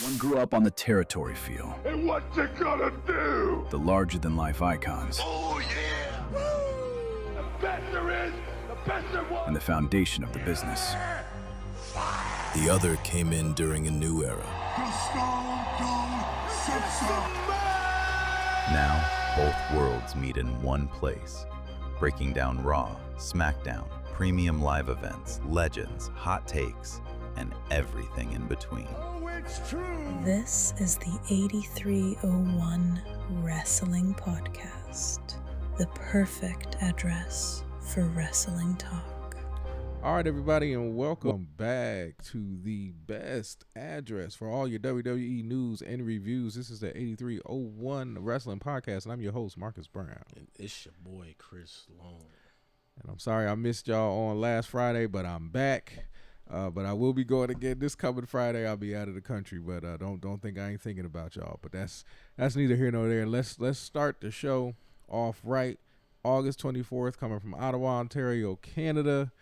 One grew up on the territory feel. And what you gonna do? The larger-than-life icons. Oh, yeah! Woo! The best there is, the best there was! And the foundation of the business. The other came in during a new era. Now, both worlds meet in one place. Breaking down Raw, SmackDown, premium live events, legends, hot takes, and everything in between. Oh, it's true! This is the 8301 Wrestling Podcast, the perfect address for wrestling talk. All right, everybody, and welcome back to the best address for all your WWE news and reviews. This is the 8301 Wrestling Podcast, and I'm your host, Marcus Brown. And it's your boy, Chris Long. And I'm sorry I missed y'all on last Friday, but I'm back. But I will be going again this coming Friday. I'll be out of the country, but don't think I ain't thinking about y'all. But that's neither here nor there. Let's start the show off right. August 24th, coming from Ottawa, Ontario, Canada.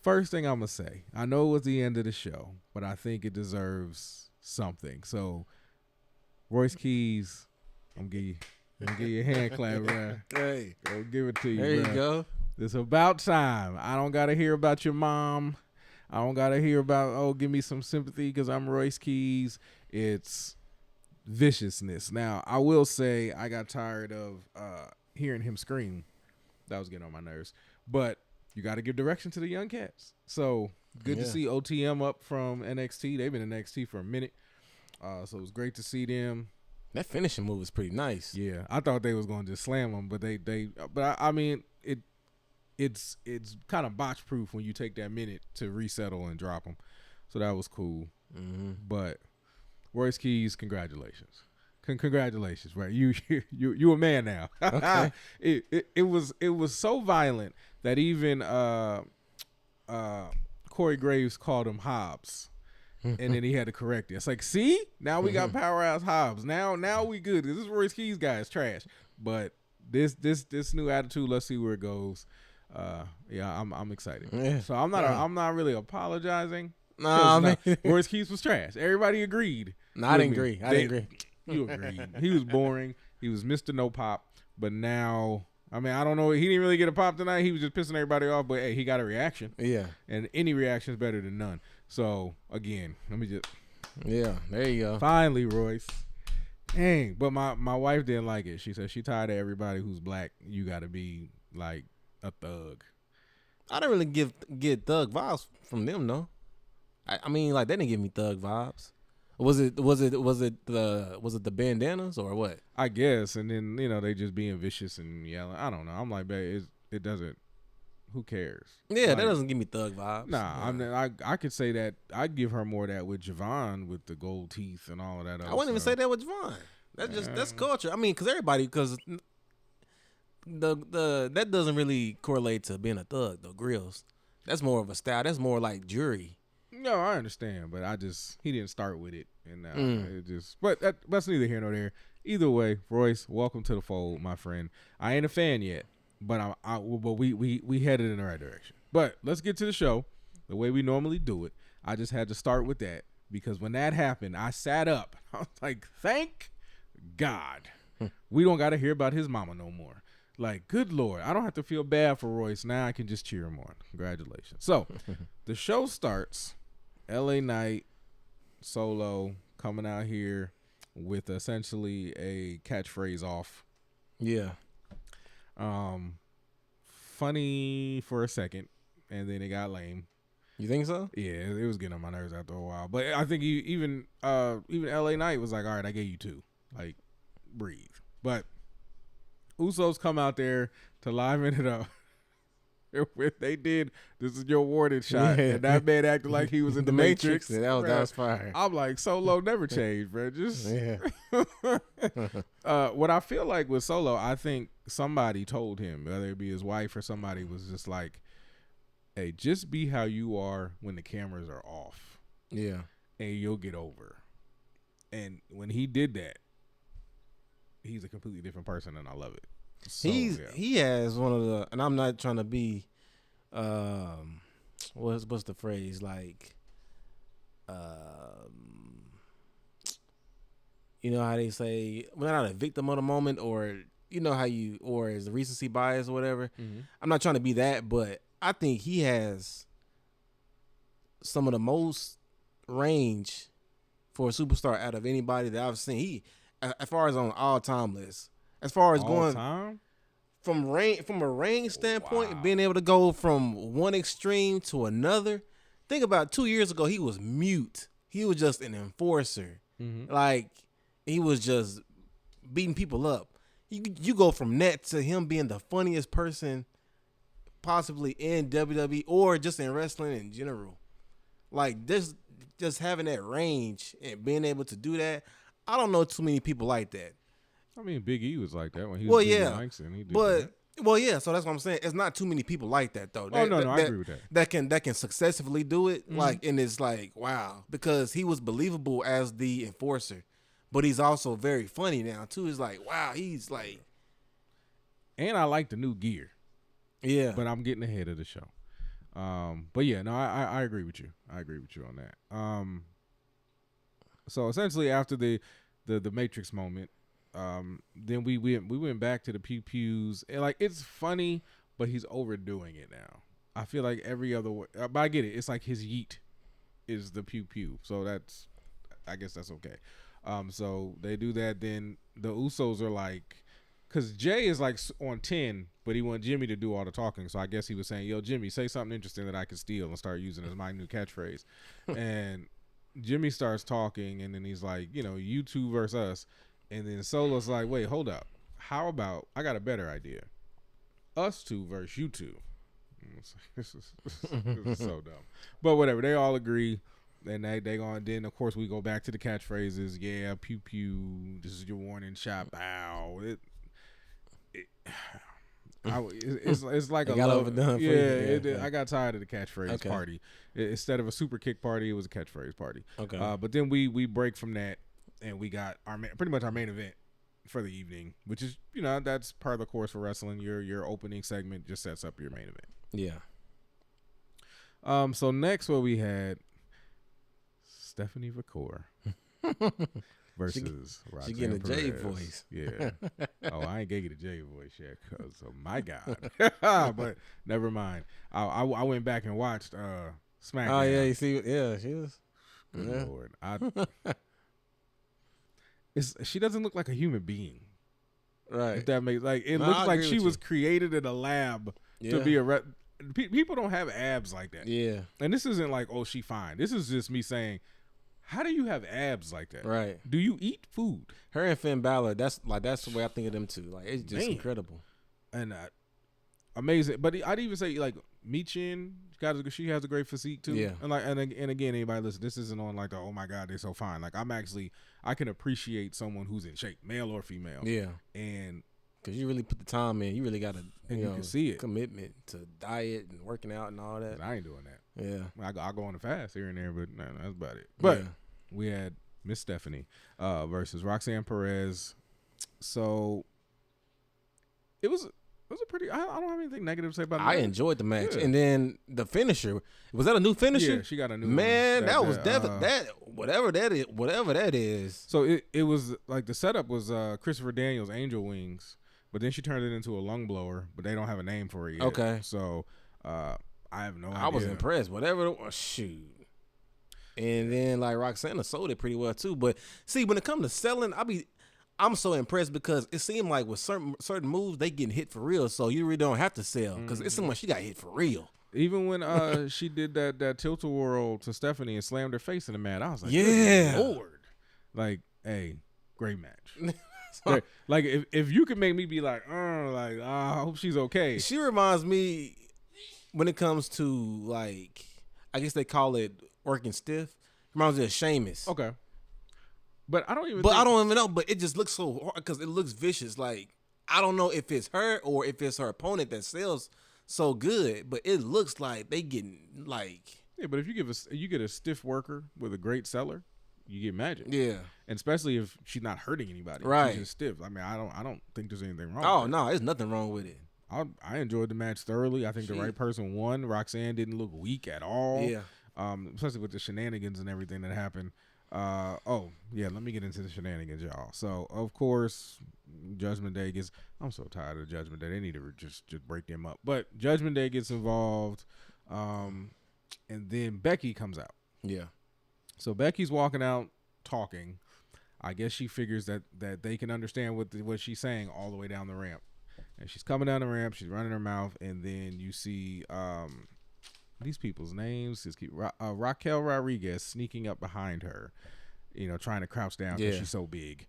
First thing I'm going to say, I know it was the end of the show, but I think it deserves something. So, Royce Keys, I'm going to give you a hand clap, man. Hey. Go give it to you, There bro. you go. It's about time. I don't got to hear about your mom. I don't got to hear about, give me some sympathy because I'm Royce Keys. It's viciousness. Now, I will say I got tired of hearing him scream. That was getting on my nerves. But you got to give direction to the young cats. So good to see OTM up from NXT. They've been in NXT for a minute. So it was great to see them. That finishing move was pretty nice. Yeah, I thought they was going to just slam them, but I mean, it's kind of botch proof when you take that minute to resettle and drop them. So that was cool. Mm-hmm. But Royce Keys, congratulations. Congratulations, right? You a man now. Okay. It was so violent that even Corey Graves called him Hobbs, and then he had to correct it. It's like, see, now we got powerhouse Hobbs. Now we good. This Royce Keys guy is trash, but this new attitude. Let's see where it goes. Yeah, I'm excited. Yeah. So I'm not really apologizing. No, Royce Keys was trash. Everybody agreed. No, I didn't agree. I didn't agree. You agreed. He was boring. He was Mr. No Pop. But now, I mean, I don't know. He didn't really get a pop tonight. He was just pissing everybody off. But, hey, he got a reaction. Yeah. And any reaction is better than none. So, again, let me just. Yeah, there you go. Finally, Royce. Dang. But my wife didn't like it. She said she tired of everybody who's black. You got to be, like, a thug. I didn't really get thug vibes from them, though. I mean, like, they didn't give me thug vibes. Was it the bandanas or what? I guess, and then they just being vicious and yelling. I don't know. I'm like, babe, it doesn't. Who cares? Yeah, like, that doesn't give me thug vibes. Nah, I could say that. I'd give her more of that with Javon with the gold teeth and all of that. I wouldn't even say that with Javon. That's culture. I mean, because that doesn't really correlate to being a thug though. Grills, that's more of a style. That's more like jury. No, I understand, but he didn't start with it, and it just. But that's neither here nor there. Either way, Royce, welcome to the fold, my friend. I ain't a fan yet, but but we headed in the right direction. But let's get to the show, the way we normally do it. I just had to start with that because when that happened, I sat up. I was like, thank God, we don't got to hear about his mama no more. Like, good Lord, I don't have to feel bad for Royce. Now I can just cheer him on. Congratulations. So, the show starts. LA Knight, Solo, coming out here with essentially a catchphrase off. Yeah. Funny for a second, and then it got lame. You think so? Yeah, it was getting on my nerves after a while. But I think even LA Knight was like, all right, I gave you two. Like, breathe. But Usos come out there to liven it up. They did. This is your warning shot, and that man acted like he was in the Matrix. Yeah, that was fire. I'm like, Solo never changed, bro. Just what I feel like with Solo, I think somebody told him, whether it be his wife or somebody, was just like, "Hey, just be how you are when the cameras are off. Yeah, and you'll get over." And when he did that, he's a completely different person, and I love it. So, he has one of the, and I'm not trying to be, what's the phrase, like, you know how they say we're not a victim of the moment, or you know how you, or is the recency bias or whatever. Mm-hmm. I'm not trying to be that, but I think he has some of the most range for a superstar out of anybody that I've seen. He, as far as on all time list, as far as All going time? from a range standpoint, Wow. being able to go from one extreme to another. Think about 2 years ago, he was mute. He was just an enforcer. Mm-hmm. Like, he was just beating people up. You go from that to him being the funniest person possibly in WWE or just in wrestling in general. Like, just having that range and being able to do that, I don't know too many people like that. I mean, Big E was like that when he was Big Langston. He did that. So that's what I'm saying. It's not too many people like that though. I agree with that. That can successfully do it. Like, and it's like, wow, because he was believable as the enforcer, but he's also very funny now too. It's like, wow, he's like, and I like the new gear. Yeah, but I'm getting ahead of the show. But yeah, no, I agree with you. I agree with you on that. So essentially after the Matrix moment, then we went back to the pew pews, and like it's funny, but he's overdoing it now. I feel like every other way, but I get it. It's like his yeet is the pew pew, so I guess that's okay. So they do that. Then the Usos are like, because Jay is like on 10, but he want Jimmy to do all the talking. So I guess he was saying, yo, Jimmy, say something interesting that I can steal and start using as my new catchphrase. And Jimmy starts talking, and then he's like, you know, you two versus us. And then Solo's like, wait, hold up. How about, I got a better idea. Us two versus you two. This is so dumb. But whatever, they all agree. And they go, then of course we go back to the catchphrases. Yeah, pew pew. This is your warning shot. Bow. It's like it got overdone. Yeah, I got tired of the catchphrase party. Instead of a super kick party, it was a catchphrase party. Okay. But then we break from that, and we got pretty much our main event for the evening, which is, you know, that's part of the course for wrestling. Your opening segment just sets up your main event. Yeah. So next, what we had, Stephanie Vacour versus Roxanne getting a J Perez. voice. Yeah. Oh, I ain't gave you the J voice yet, cause oh my God. But never mind. I went back and watched SmackDown. Oh yeah, you see, yeah, she was. Good Lord. She doesn't look like a human being. Right. If that makes it looks like she was created in a lab to be a people don't have abs like that. Yeah. And this isn't like, oh, she fine. This is just me saying, how do you have abs like that? Right. Do you eat food? Her and Finn Balor, that's the way I think of them too. Like, it's just incredible. And amazing. But I'd even say like Michin, she has a great physique too. Yeah. And like and again, anybody listen, this isn't on like the, oh my God, they're so fine. Like I can appreciate someone who's in shape, male or female. Yeah. And because you really put the time in, you really got to, you can see it. Commitment to diet and working out and all that. I ain't doing that. Yeah. I go on a fast here and there, but no, that's about it. But we had Miss Stephanie versus Roxanne Perez. So it was a pretty. I don't have anything negative to say about it. I enjoyed the match, and then the finisher, was that a new finisher? Yeah, she got a new man. one. That was definitely whatever that is. So it was like the setup was Christopher Daniels' Angel Wings, but then she turned it into a lung blower, but they don't have a name for it yet. Okay, so I have no idea. I was impressed. Whatever it was, shoot. And then like Roxanne sold it pretty well too. But see, when it comes to selling, I'm so impressed because it seemed like with certain moves they getting hit for real. So you really don't have to sell because it seemed like she got hit for real. Even when she did that tilt-a-whirl to Stephanie and slammed her face in the mat, I was like, yeah, good Lord. Like, hey, great match. Great. Like if you could make me be like, I hope she's okay. She reminds me when it comes to like, I guess they call it working stiff. Reminds me of Sheamus. Okay. But I don't even know. But it just looks so hard because it looks vicious. Like, I don't know if it's her or if it's her opponent that sells so good. But it looks like they getting like. Yeah, but if you get a stiff worker with a great seller, you get magic. Yeah, and especially if she's not hurting anybody. Right, she's just stiff. I mean, I don't think there's anything wrong. Oh with no, there's nothing wrong with it. I enjoyed the match thoroughly. I think the right person won. Roxanne didn't look weak at all. Yeah, especially with the shenanigans and everything that happened. Let me get into the shenanigans, y'all. So, of course, Judgment Day gets... I'm so tired of Judgment Day. They need to just break them up. But Judgment Day gets involved, and then Becky comes out. Yeah. So, Becky's walking out talking. I guess she figures that they can understand what she's saying all the way down the ramp. And she's coming down the ramp. She's running her mouth. And then you see these people's names. Raquel Rodriguez sneaking up behind her, trying to crouch down because she's so big.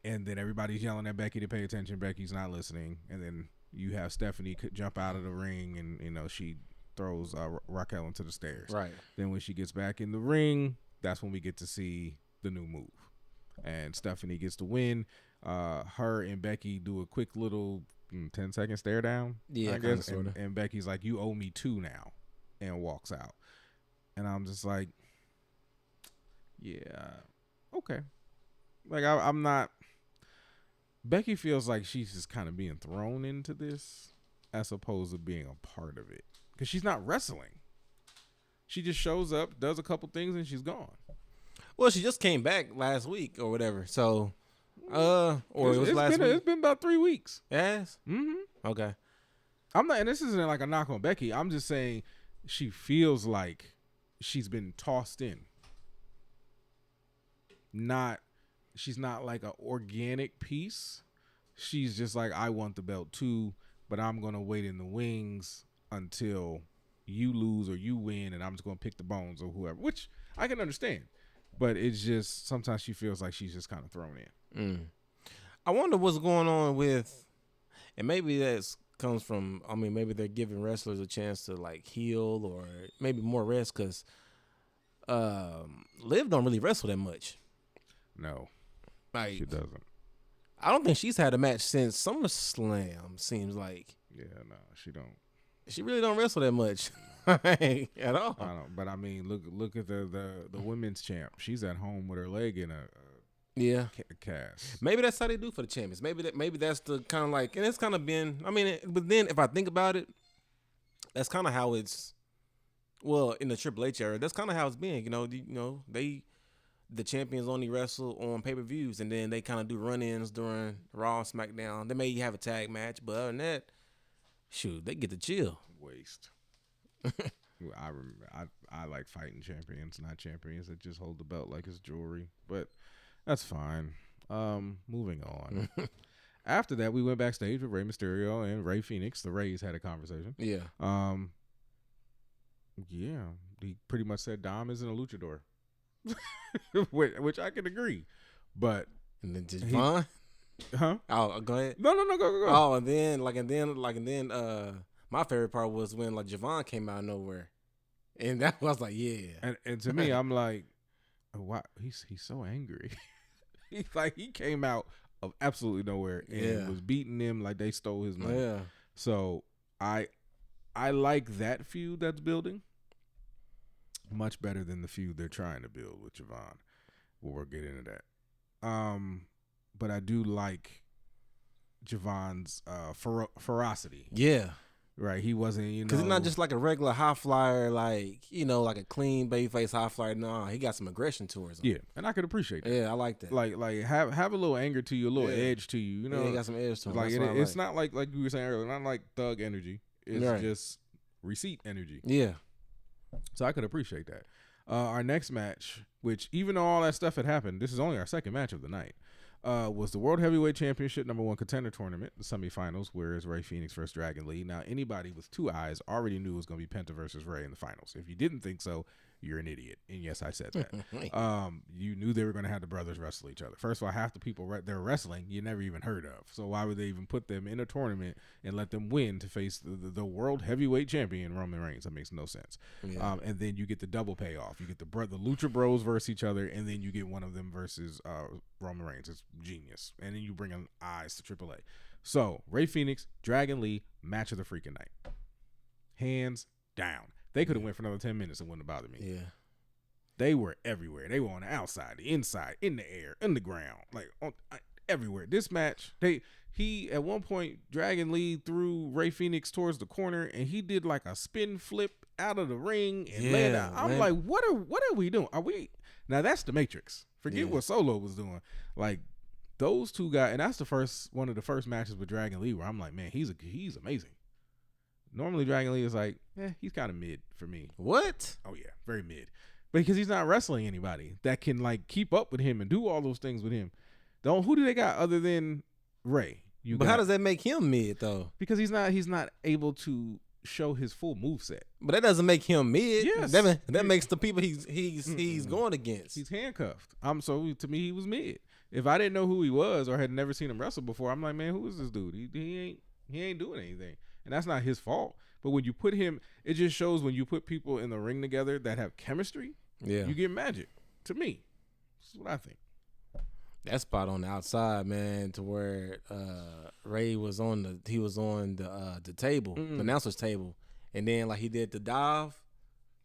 And then everybody's yelling at Becky to pay attention. Becky's not listening. And then you have Stephanie jump out of the ring and, she throws Raquel into the stairs. Right. Then when she gets back in the ring, that's when we get to see the new move. And Stephanie gets to win. Her and Becky do a quick little 10-second stare down. Yeah, I guess. sorta. And Becky's like, "You owe me 2 now," and walks out. And I'm just like, yeah, okay. Like I'm not. Becky feels like she's just kind of being thrown into this as opposed to being a part of it, because she's not wrestling. She just shows up, does a couple things, and she's gone. Well, she just came back last week or whatever. So, or it was last week. It's been about 3 weeks. Yes. Mm-hmm. Okay. I'm not, and this isn't like a knock on Becky. I'm just saying she feels like she's been tossed in. She's not like an organic piece. She's just like, I want the belt too, but I'm gonna wait in the wings until you lose or you win, and I'm just gonna pick the bones or whoever, which I can understand. But it's just sometimes she feels like she's just kind of thrown in. I wonder what's going on with, and maybe that's comes from. I mean, maybe they're giving wrestlers a chance to like heal or maybe more rest, because Liv don't really wrestle that much. No, like, she doesn't. I don't think she's had a match since SummerSlam. Seems like. Yeah, no, she don't. She really don't wrestle that much at all. I don't. But I mean, look at the women's champ. She's at home with her leg in a cast. Maybe that's how they do for the champions. Maybe that's the kind of like, and it's kind of been. I mean, but then if I think about it, that's kind of how it's. Well, in the Triple H era, that's kind of how it's been. The champions only wrestle on pay-per-views, and then they kind of do run-ins during Raw, SmackDown. They may have a tag match, but other than that, shoot, they get to chill. Waste. I like fighting champions, not champions that just hold the belt like it's jewelry. But that's fine. Moving on. After that, we went backstage with Rey Mysterio and Rey Fenix. The Rays had a conversation. Yeah. Yeah. He pretty much said Dom isn't a luchador. which I can agree, but and then Javon, Oh, go ahead. No, go. Oh, and then, my favorite part was when like Javon came out of nowhere, and that was like, yeah. And to me, I'm like, why? He's so angry. He came out of absolutely nowhere and was beating them like they stole his money. Yeah. So I like that feud that's building. Much better than the feud they're trying to build with Javon. We'll get into that. But I do like Javon's ferocity. Yeah. Right. He wasn't, because he's not just like a regular high flyer, like, like a clean babyface high flyer. No, he got some aggression towards him. Yeah. And I could appreciate that. Yeah, I like that. Like have a little anger to you, a little edge to you. Yeah, he got some edge to him. Like it's not like you were saying earlier, not like thug energy. It's just receipt energy. Yeah. So I could appreciate that. Our next match, which even though all that stuff had happened, this is only our second match of the night, was the World Heavyweight Championship #1 Contender Tournament, the semifinals, where it's Rey Fenix versus Dragon Lee. Now, anybody with 2 eyes already knew it was going to be Penta versus Rey in the finals. If you didn't think so, you're an idiot. And yes, I said that. You knew they were going to have the brothers wrestle each other. First of all, half the people they're wrestling you never even heard of. So why would they even put them in a tournament and let them win to face the World Heavyweight Champion, Roman Reigns? That makes no sense. Yeah. And then you get the double payoff. You get the Lucha Bros versus each other, and then you get one of them versus Roman Reigns. It's genius. And then you bring in eyes to AAA. So Rey Fenix, Dragon Lee, match of the freaking night. Hands down. They could have went for another 10 minutes and wouldn't have bothered me. Yeah. They were everywhere. They were on the outside, the inside, in the air, in the ground, like everywhere. This match, he at one point, Dragon Lee threw Rey Fenix towards the corner, and he did like a spin flip out of the ring and landed out. I'm like, what are we doing? Now that's the Matrix. Forget what Solo was doing. Like those two guys, and that's one of the first matches with Dragon Lee where I'm like, man, he's amazing. Normally Dragon Lee is like, he's kind of mid for me. What? Oh yeah, very mid. Because he's not wrestling anybody that can like keep up with him and do all those things with him. Who do they got other than Ray? But how does that make him mid though? Because he's not able to show his full moveset. But that doesn't make him mid. Yes. That makes the people he's going against. He's handcuffed. So to me he was mid. If I didn't know who he was or had never seen him wrestle before, I'm like, man, who is this dude? He ain't doing anything. And that's not his fault. But when you put him, it just shows when you put people in the ring together that have chemistry, you get magic. To me, that's what I think. That spot on the outside, man, to where Ray was on the table, the announcer's table, and then like he did the dive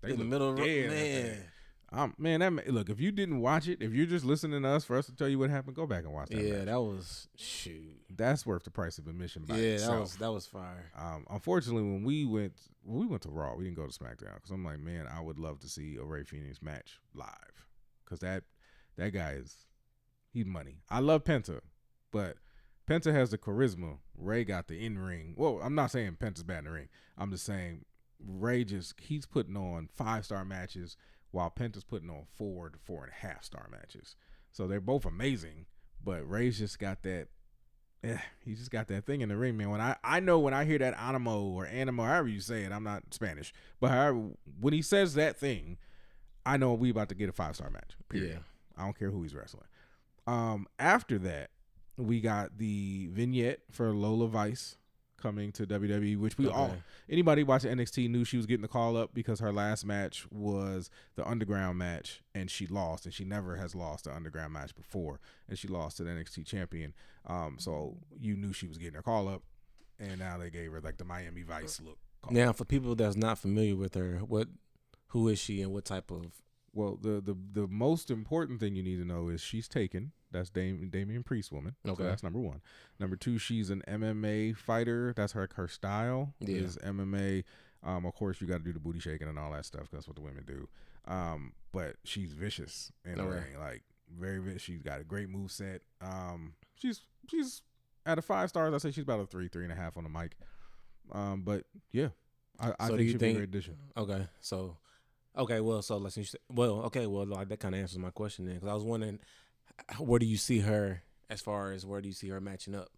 in the middle of the man. Look, if you didn't watch it, if you're just listening to us for us to tell you what happened, go back and watch that. Yeah, match. that was shoot. That's worth the price of admission by itself. that was fire. Unfortunately, when we went to Raw, we didn't go to SmackDown because I'm like, man, I would love to see a Ray Phoenix match live because that guy he's money. I love Penta, but Penta has the charisma. Ray got the in-ring. Well, I'm not saying Penta's bad in the ring. I'm just saying Ray he's putting on 5-star matches while Penta's putting on 4 to 4.5-star matches. So they're both amazing, but Ray's just got that. He just got that thing in the ring, man. When I know when I hear that animo, however you say it, I'm not Spanish, but when he says that thing, I know we about to get a 5-star match. Period. Yeah. I don't care who he's wrestling. After that, we got the vignette for Lola Vice coming to WWE, which anybody watching NXT knew she was getting the call up because her last match was the underground match and she lost, and she never has lost the underground match before, and she lost to the NXT champion. So you knew she was getting her call up, and now they gave her like the Miami Vice look. Now, for people that's not familiar with her, who is she and what type of? Well, the most important thing you need to know is she's taken. That's Damian Priest woman. Okay, so that's number one. Number two, she's an MMA fighter. That's her style is MMA. Of course, you got to do the booty shaking and all that stuff. That's what the women do. But she's vicious in the ring, like very vicious. She's got a great moveset. She's out of 5 stars. I say she's about a 3.5 on the mic. But yeah, I think she'd be a great addition. Okay, so. Okay, well, so let's like that kind of answers my question then, because I was wondering, where do you see her matching up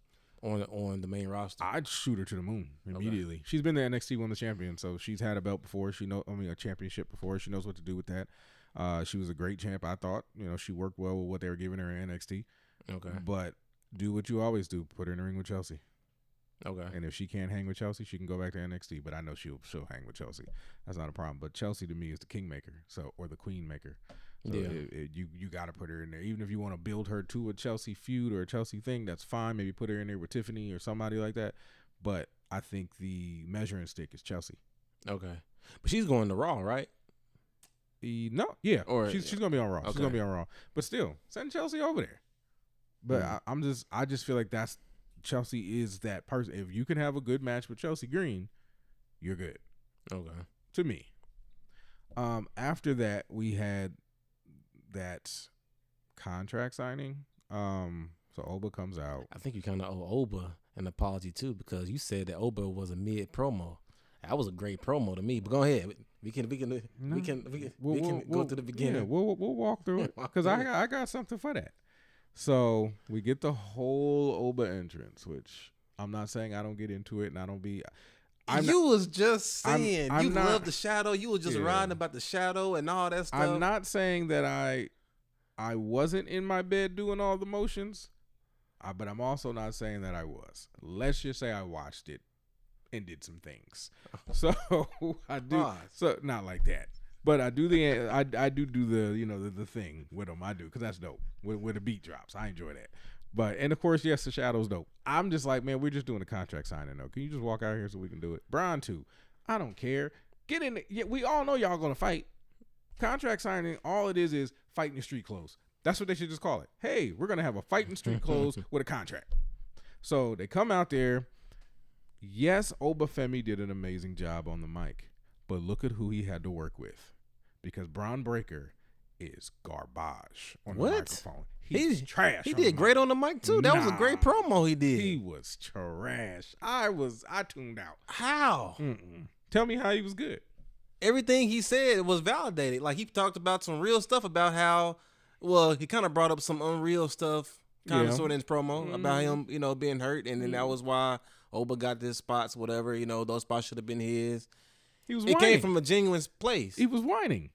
on the main roster? I'd shoot her to the moon immediately. Okay. She's been the NXT Women's Champion, so she's had a belt before. A championship before. She knows what to do with that. She was a great champ, I thought. She worked well with what they were giving her in NXT. Okay, but do what you always do: put her in the ring with Chelsea. Okay. And if she can't hang with Chelsea, she can go back to NXT. But I know she'll hang with Chelsea. That's not a problem. But Chelsea to me is the kingmaker, or the queen maker. So you got to put her in there. Even if you want to build her to a Chelsea feud or a Chelsea thing, that's fine. Maybe put her in there with Tiffany or somebody like that. But I think the measuring stick is Chelsea. Okay. But she's going to Raw, right? No, yeah. Or she's going to be on Raw. Okay. She's going to be on Raw. But still, send Chelsea over there. But I just feel like that's. Chelsea is that person. If you can have a good match with Chelsea Green, you're good. Okay. To me. After that, we had that contract signing. So Oba comes out. I think you kind of owe Oba an apology too, because you said that Oba was a mid promo. That was a great promo to me. But go ahead. We can go to the beginning. Yeah, we'll walk through it because I got something for that. So we get the whole Oba entrance, which I'm not saying I don't get into it and I don't be. You was just saying you love the shadow. You was just riding about the shadow and all that stuff. I'm not saying that I wasn't in my bed doing all the motions, but I'm also not saying that I was. Let's just say I watched it and did some things. So I do. So not like that. But I do I do the the thing with them. I do because that's dope. Where the beat drops, I enjoy that. But and of course, yes, the shadow's dope. I'm just like, man, we're just doing a contract signing though. Can you just walk out here so we can do it? Brian too. I don't care. Get in. We all know y'all gonna fight. Contract signing, all it is fighting in street clothes. That's what they should just call it. Hey, we're gonna have a fight in street clothes with a contract. So they come out there. Yes, Obafemi did an amazing job on the mic, but look at who he had to work with. Because Braun Breaker is garbage on What? the microphone. He's trash. He did great on the mic too. That was a great promo he did. He was trash. I tuned out. How? Tell me how he was good. Everything he said was validated. Like he talked about some real stuff about how, well, he kind of brought up some unreal stuff, kind of sort of in his promo about him, being hurt, and then that was why Oba got his spots, whatever. Those spots should have been his. He was. It came from a genuine place. He was whining.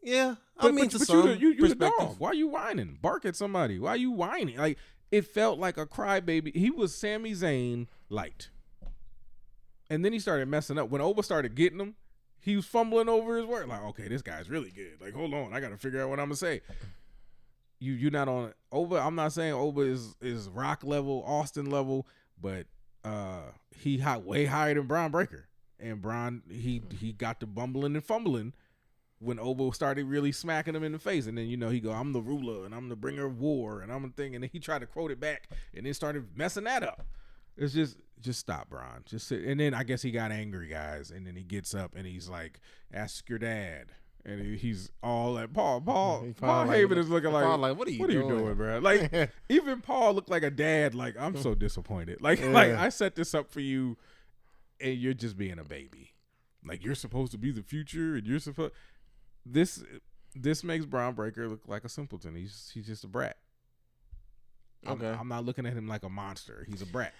Yeah, But some you the perspective. dog. Why are you whining? Bark at somebody. Why are you whining? Like, it felt like a crybaby. He was Sami Zayn light. And then he started messing up. When Oba started getting him, he was fumbling over his word. Like, okay, this guy's really good. Like, hold on, I got to figure out what I'm going to say. You're not on Oba. I'm not saying Oba is Rock level, Austin level, but he way higher than Braun Breaker. And Braun, he got to bumbling and fumbling when Oba started really smacking him in the face. And then, he go, I'm the ruler and I'm the bringer of war and I'm the thing. And then he tried to quote it back and then started messing that up. It's just stop, Braun. Just sit. And then I guess he got angry, guys. And then he gets up and he's like, ask your dad. And he's all like, Paul Heyman is looking like, what are you doing, bro? Like, even Paul looked like a dad. Like, I'm so disappointed. Like I set this up for you and you're just being a baby. Like, you're supposed to be the future and you're supposed... This makes Braun Breaker look like a simpleton. He's just a brat. Okay. I'm not looking at him like a monster. He's a brat.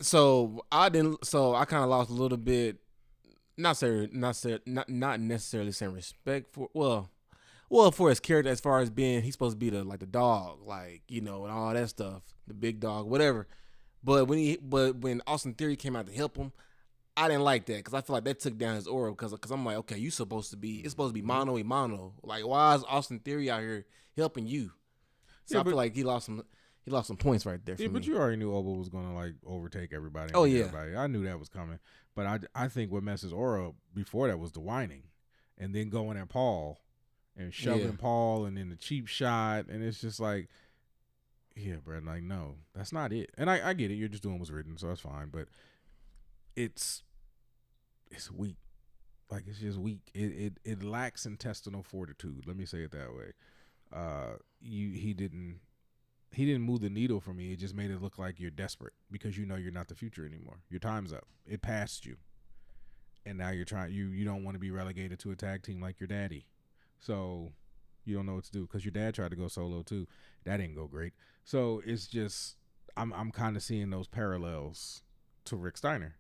So I kind of lost a little bit, not necessarily saying respect for for his character as far as being, he's supposed to be the dog, and all that stuff, the big dog, whatever. But when Austin Theory came out to help him, I didn't like that because I feel like that took down his aura because I'm like, okay, it's supposed to be mano a mano. Like, why is Austin Theory out here helping you? So I feel like he lost some points right there. But you already knew Oba was gonna overtake everybody. Everybody. I knew that was coming. But I think what messes aura before that was the whining, and then going at Paul and shoving Paul, and then the cheap shot, and it's just like, yeah, bro, like, no, that's not it. And I get it. You're just doing what's written, so that's fine. But it's weak. Like, it's just weak. It lacks intestinal fortitude. Let me say it that way. He didn't move the needle for me. It just made it look like you're desperate because you're not the future anymore. Your time's up. It passed you. And now you're trying, you don't want to be relegated to a tag team like your daddy. So you don't know what to do because your dad tried to go solo too. That didn't go great. So it's just, I'm kind of seeing those parallels to Rick Steiner.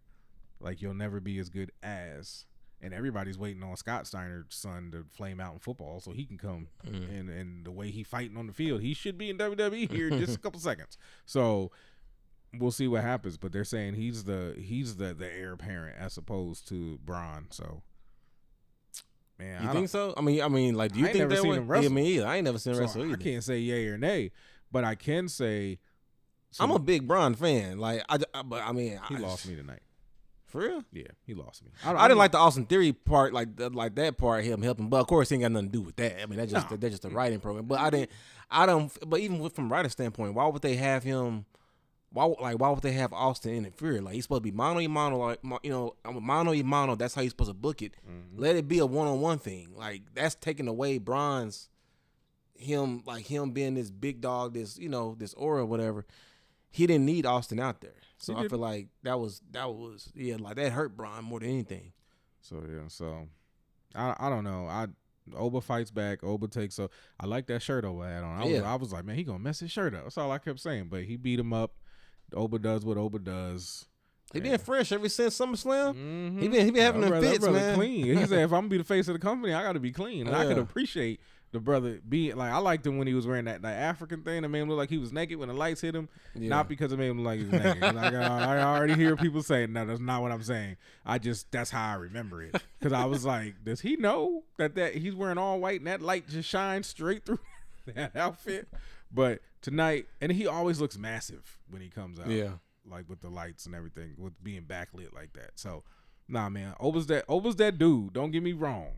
Like, you'll never be as good as, and everybody's waiting on Scott Steiner's son to flame out in football so he can come. And the way he fighting on the field, he should be in WWE here in just a couple seconds. So we'll see what happens. But they're saying he's the heir apparent as opposed to Braun. So, man, you think so? I mean, like, do you think that way? Yeah, me either. I ain't never seen him wrestle either. I can't say yay or nay, but I can say I'm a big Braun fan. Like, he lost me tonight. For real? Yeah, he lost me. I didn't like the Austin Theory part, like that part, him helping. But of course, he ain't got nothing to do with that. I mean, that's just a writing program. But I don't. But even from a writer standpoint, why would they have him? Why would they have Austin interfere? Like, he's supposed to be mano a mano, like, mano a mano. That's how you're supposed to book it. Mm-hmm. Let it be a one-on-one thing. Like, that's taking away Braun's him being this big dog, this aura or whatever. He didn't need Austin out there. So I feel like that was like that hurt Braun more than anything. So I don't know. Oba fights back. Oba takes up. I like that shirt Oba had on. I was like, man, he gonna mess his shirt up. That's all I kept saying. But he beat him up. Oba does what Oba does. He been fresh ever since SummerSlam. Mm-hmm. He been having them fits, man. Clean. He said, if I'm gonna be the face of the company, I got to be clean. And I could appreciate the brother being like, I liked him when he was wearing that African thing that made him look like he was naked when the lights hit him. Yeah. Not because it made him look like he was naked. I already hear people saying, no, that's not what I'm saying. That's how I remember it. Because I was like, does he know that he's wearing all white and that light just shines straight through that outfit? But tonight, and he always looks massive when he comes out. Yeah. Like with the lights and everything, with being backlit like that. So, nah, man, Oba's that dude. Don't get me wrong.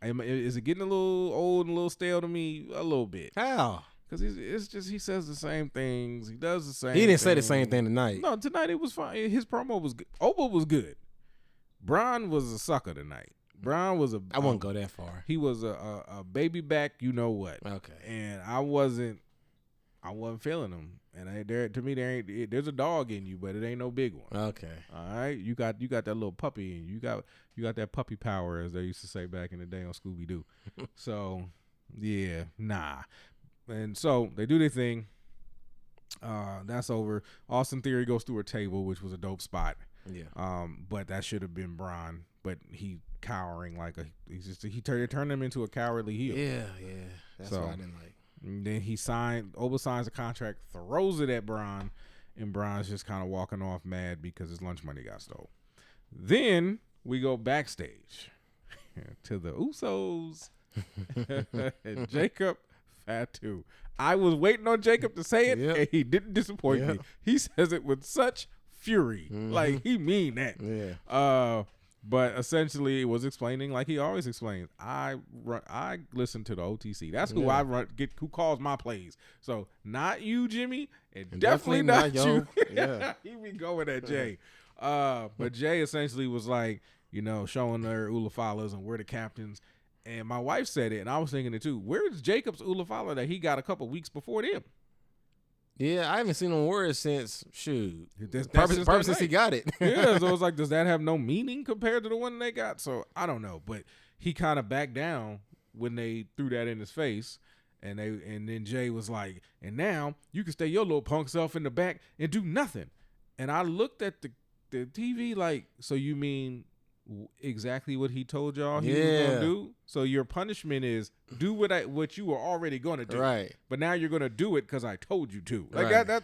Is it getting a little old and a little stale to me? A little bit. How? Because it's just he says the same things. He does the same. He didn't say the same thing tonight. No, tonight it was fine. His promo was good. Oba was good. Braun was a sucker tonight. Braun was I wouldn't go that far. He was a baby back, you know what? Okay. And I wasn't feeling him. And there's a dog in you, but it ain't no big one. Okay. All right, you got that little puppy in you. You got that puppy power, as they used to say back in the day on Scooby Doo. So yeah, nah. And so they do their thing. That's over. Austin Theory goes through a table, which was a dope spot. Yeah. But that should have been Braun. But he cowering he turned him into a cowardly heel. Yeah. That's what I didn't like. And then Oba signs a contract, throws it at Braun, and Braun's just kind of walking off mad because his lunch money got stole. Then we go backstage to the Usos and Jacob Fatu. I was waiting on Jacob to say it, and he didn't disappoint me. He says it with such fury, like he mean that. Yeah. But essentially, it was explaining like he always explains. I listen to the OTC. That's who I who calls my plays. So not you, Jimmy, and definitely not you. Yeah, he be going at Jay. But Jay essentially was like, showing their Ulafalas and we're the captains. And my wife said it, and I was thinking it too. Where's Jacob's Ulafala that he got a couple weeks before them? Yeah, I haven't seen him wear it since Since he got it. Yeah, so it's like, does that have no meaning compared to the one they got? So I don't know, but he kind of backed down when they threw that in his face, and then Jay was like, and now you can stay your little punk self in the back and do nothing. And I looked at the TV like, so you mean exactly what he told y'all he was gonna do? So your punishment is do what you were already gonna do, right? But now you're gonna do it because I told you to. Like right. that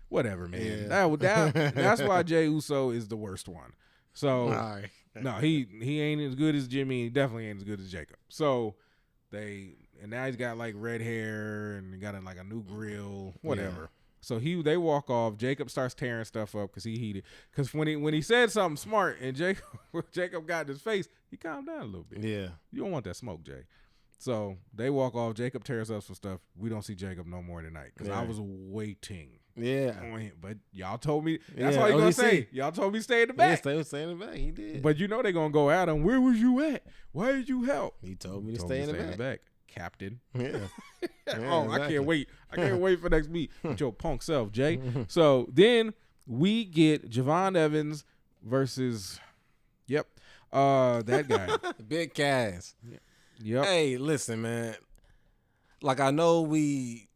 whatever, man. Yeah. That's why Jey Uso is the worst one. So right. No, he ain't as good as Jimmy. He definitely ain't as good as Jacob. So now he's got like red hair and he got like a new grill, whatever. Yeah. So they walk off. Jacob starts tearing stuff up because he heated. Because when he said something smart and Jacob got in his face, he calmed down a little bit. Yeah, you don't want that smoke, Jay. So they walk off. Jacob tears up some stuff. We don't see Jacob no more tonight because I was waiting. Yeah, on him. But y'all told me that's all you gonna say. Y'all told me stay in the back. Yeah, stay in the back. He did. But they gonna go at him. Where was you at? Why did you help? He told me to stay in the back. Captain. Yeah. Exactly. I can't wait. I can't wait for next week with your punk self, Jay. So then we get Javon Evans versus that guy. Big Cass. Yep. Hey, listen, man. Like I know we,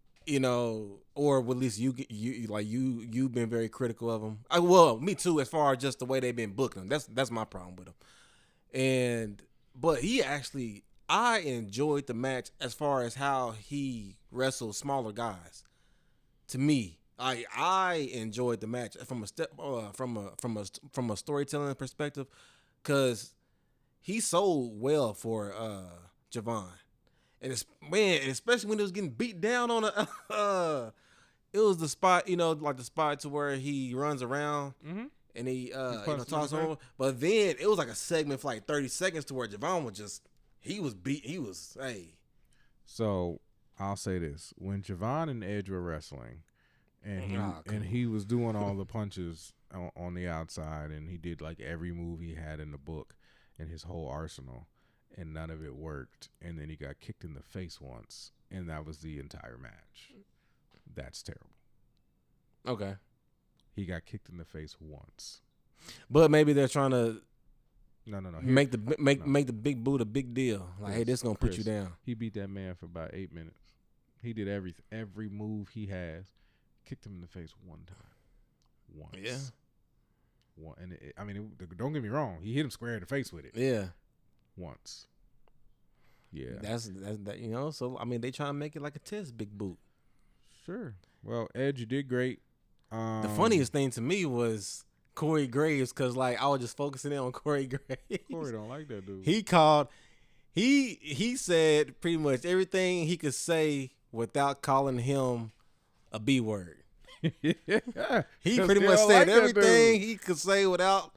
or at least you've been very critical of him. Well, me too, as far as just the way they've been booking him. That's my problem with him. But he actually, I enjoyed the match as far as how he wrestled smaller guys. To me, I enjoyed the match from a storytelling perspective, because he sold well for Javon, and especially when he was getting beat down on it was the spot, like the spot to where he runs around. Mm-hmm. And he tosses him over. But then it was like a segment for like 30 seconds to where Javon was just. He was beat. So I'll say this: when Javon and Edge were wrestling, and he was doing all the punches on the outside, and he did like every move he had in the book and his whole arsenal, and none of it worked. And then he got kicked in the face once, and that was the entire match. That's terrible. Okay. He got kicked in the face once. But maybe they're trying to. No. Make the big boot a big deal. Like, hey, this gonna put you down. He beat that man for about 8 minutes. He did every move he has. Kicked him in the face one time. Once. Yeah. One, and don't get me wrong. He hit him square in the face with it. Yeah. Once. Yeah. That's that. So they trying to make it like a test big boot. Sure. Well, Edge, you did great. The funniest thing to me was Corey Graves, because I was just focusing in on Corey Graves. Corey don't like that dude. He said pretty much everything he could say without calling him a B word. He pretty much said everything he could say without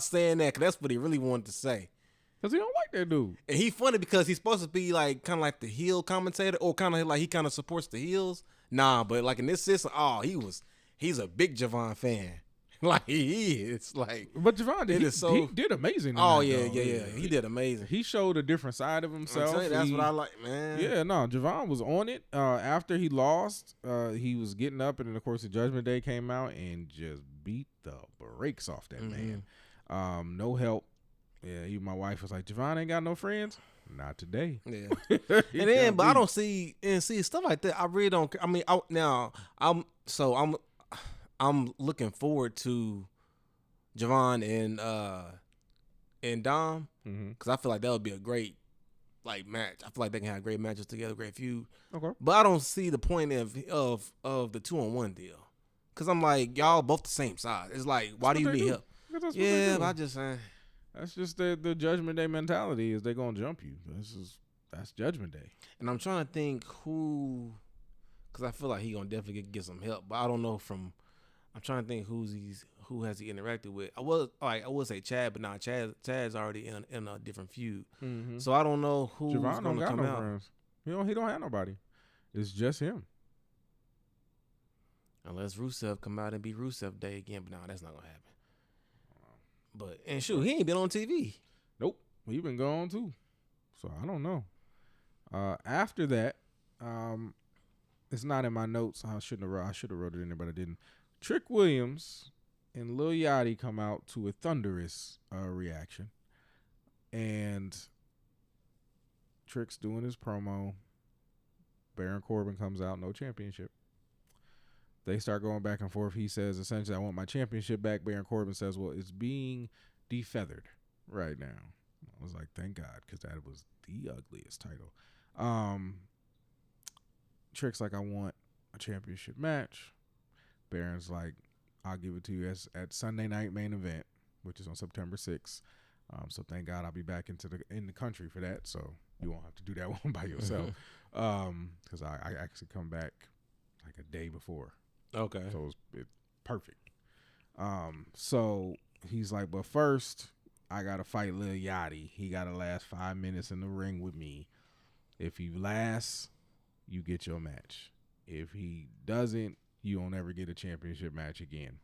saying that, because that's what he really wanted to say. Because he don't like that dude. And he funny because he's supposed to be kind of like the heel commentator, or kind of like he kind of supports the heels. Nah, but in this system, he's a big Javon fan. Like he is. Like, but Javon did, he did amazing. Oh tonight, yeah. He did amazing. He showed a different side of himself. That's what I like, man. Yeah, no, Javon was on it. After he lost, he was getting up, and then of course the Judgment Day came out and just beat the brakes off that man. No help. Yeah, even my wife was like, Javon ain't got no friends. Not today. Yeah. And then, but I don't see stuff like that. I really don't. I mean, I'm looking forward to Javon and Dom because I feel like that would be a great match. I feel like they can have great matches together, great feud. Okay. But I don't see the point of the 2-on-1 deal because I'm like, y'all both the same size. It's like, why do you need help? Yeah, but I just saying. That's just the Judgment Day mentality is they gonna jump you. That's Judgment Day. And I'm trying to think who, because I feel like he gonna definitely get some help, but I don't know from. I'm trying to think who has he interacted with. I would say Chad, but Chad's already in a different feud. So I don't know who's Javon gonna come out. Friends. He don't have nobody. It's just him. Unless Rusev come out and be Rusev Day again, but no, that's not gonna happen. But and shoot, he ain't been on TV. Nope, he been gone too. So I don't know. After that, it's not in my notes. I should have wrote it in there, but I didn't. Trick Williams and Lil Yachty come out to a thunderous reaction, and Trick's doing his promo. Baron Corbin comes out, no championship. They start going back and forth. He says, essentially, I want my championship back. Baron Corbin says, well, it's being defeathered right now. I was like, thank God, because that was the ugliest title. Trick's like, I want a championship match. Baron's like, I'll give it to you at Sunday Night Main Event, which is on September 6th. So thank God I'll be back in the country for that. So you won't have to do that one by yourself. Because I actually come back like a day before. Okay. So it's perfect. So he's like, but first I gotta fight Lil Yachty. He gotta last 5 minutes in the ring with me. If he lasts, you get your match. If he doesn't, you won't ever get a championship match again.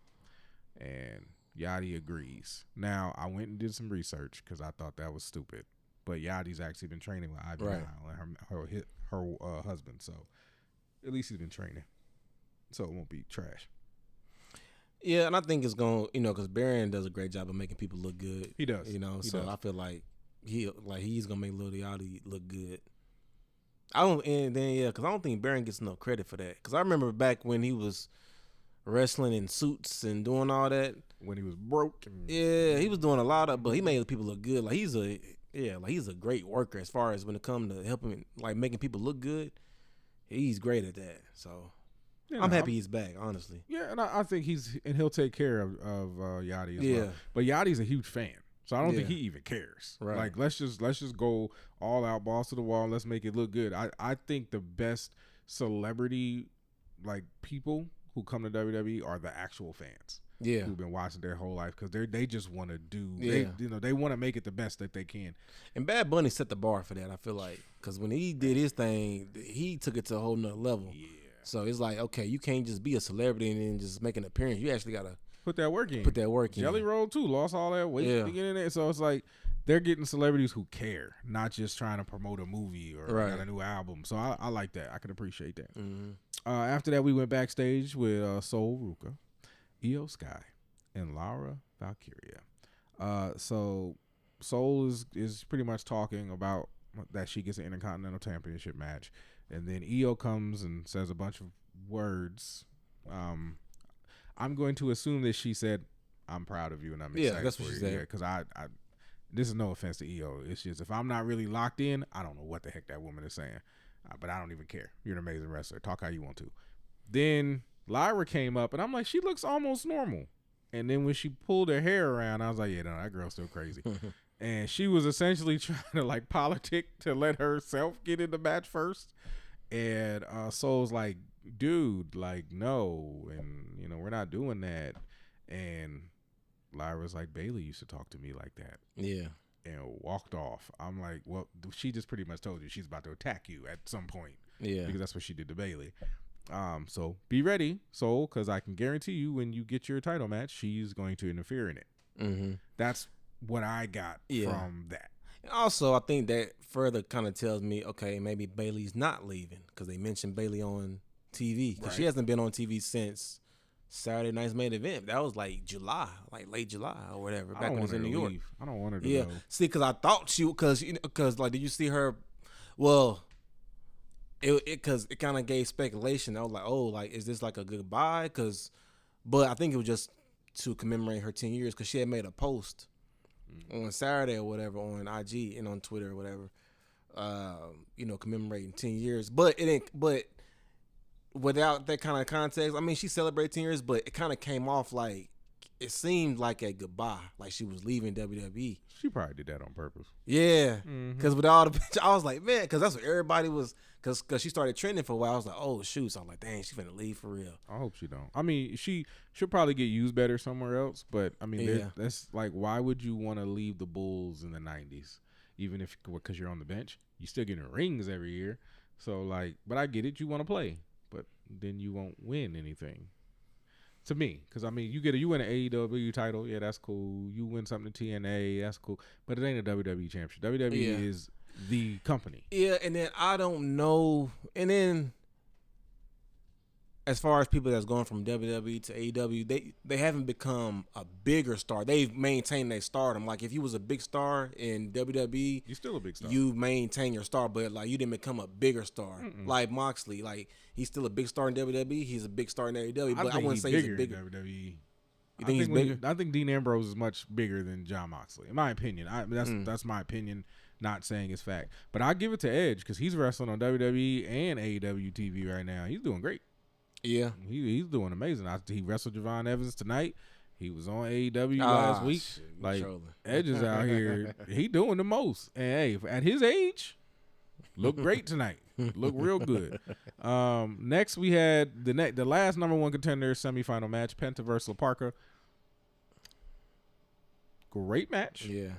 And Yachty agrees. Now I went and did some research because I thought that was stupid. But Yachty's actually been training with Ivy Nile and her husband. So at least he's been training. So it won't be trash. Yeah, and I think it's going to, because Baron does a great job of making people look good. He does. He does. I feel like he's going to make Lil Yachty look good. Because I don't think Baron gets enough credit for that. Because I remember back when he was wrestling in suits and doing all that. When he was broke. Yeah, he was doing a lot of, but he made people look good. Like he's a great worker as far as when it comes to helping, like making people look good. He's great at that. So. Yeah, I'm happy he's back, honestly. Yeah, and I think he'll take care of Yachty as well. But Yachty's a huge fan, so I don't think he even cares. Right. Like let's just go all out, balls to the wall. Let's make it look good. I think the best celebrity people who come to WWE are the actual fans. Yeah, who've been watching their whole life because they just want to do. Yeah. They want to make it the best that they can. And Bad Bunny set the bar for that. I feel like because when he did his thing, he took it to a whole nother level. Yeah. So it's like, okay, you can't just be a celebrity and then just make an appearance. You actually got to put that work in. Jelly Roll, too, lost all that weight to get in there. So it's like they're getting celebrities who care, not just trying to promote a movie or got a new album. So I like that. I can appreciate that. Mm-hmm. After that, we went backstage with Soul Ruka, Io Sky, and Laura Valkyria. So Soul is pretty much talking about that she gets an Intercontinental Championship match. And then Io comes and says a bunch of words. I'm going to assume that she said, "I'm proud of you and I'm excited." Yeah, that's what she said. Yeah, because I this is no offense to Io. It's just if I'm not really locked in, I don't know what the heck that woman is saying. But I don't even care. You're an amazing wrestler. Talk how you want to. Then Lyra came up and I'm like, she looks almost normal. And then when she pulled her hair around, I was like, yeah, no, that girl's still crazy. And she was essentially trying to politic to let herself get in the match first. And Soul's like, dude, no. And, we're not doing that. And Lyra's like, Bayley used to talk to me like that. Yeah. And walked off. I'm like, well, she just pretty much told you she's about to attack you at some point. Yeah. Because that's what she did to Bayley. So be ready, Soul, because I can guarantee you when you get your title match, she's going to interfere in it. Mm-hmm. That's what I got from that. And also, I think that further kind of tells me, okay, maybe Bayley's not leaving because they mentioned Bayley on TV because she hasn't been on TV since Saturday night's main event. That was like July, like late July or whatever, back when it was in New York. I don't want her to go. See, because I thought because like, did you see her? Well, because it kind of gave speculation. I was like, oh, like, is this like a goodbye? But I think it was just to commemorate her 10 years because she had made a post on Saturday or whatever on IG and on Twitter or whatever, commemorating 10 years. But without that kind of context, I mean, she celebrated 10 years, but it kind of came off like it seemed like a goodbye, like she was leaving WWE. She probably did that on purpose. Yeah, because with all the I was like, man, because that's what everybody was, because she started trending for a while. I was like, oh shoot, so I'm like, dang, she's finna leave for real. I hope she don't. I mean, she'll probably get used better somewhere else, but I mean, that's like, why would you want to leave the Bulls in the 90s, even if because you're on the bench, you still getting rings every year. So like, but I get it, you want to play, but then you won't win anything. To me, because I mean, you win an AEW title, yeah, that's cool. You win something in TNA, that's cool. But it ain't a WWE championship. WWE is the company. Yeah, and then I don't know. And then as far as people that's going from WWE to AEW, they haven't become a bigger star. They've maintained their stardom. Like if you was a big star in WWE, you're still a big star. You maintain your star, but like you didn't become a bigger star. Like Moxley, like he's still a big star in WWE. He's a big star in AEW, but I wouldn't say he's a bigger. In WWE. You think he's bigger? I think Dean Ambrose is much bigger than Jon Moxley, in my opinion. That's my opinion. Not saying it's fact, but I give it to Edge because he's wrestling on WWE and AEW TV right now. He's doing great. Yeah, he's doing amazing. He wrestled Javon Evans tonight. He was on AEW last week. Like Edge is out here, he doing the most. And hey, at his age, look great tonight. Look real good. Next we had the last number one contender semifinal match, Penta versus Parker. Great match. Yeah,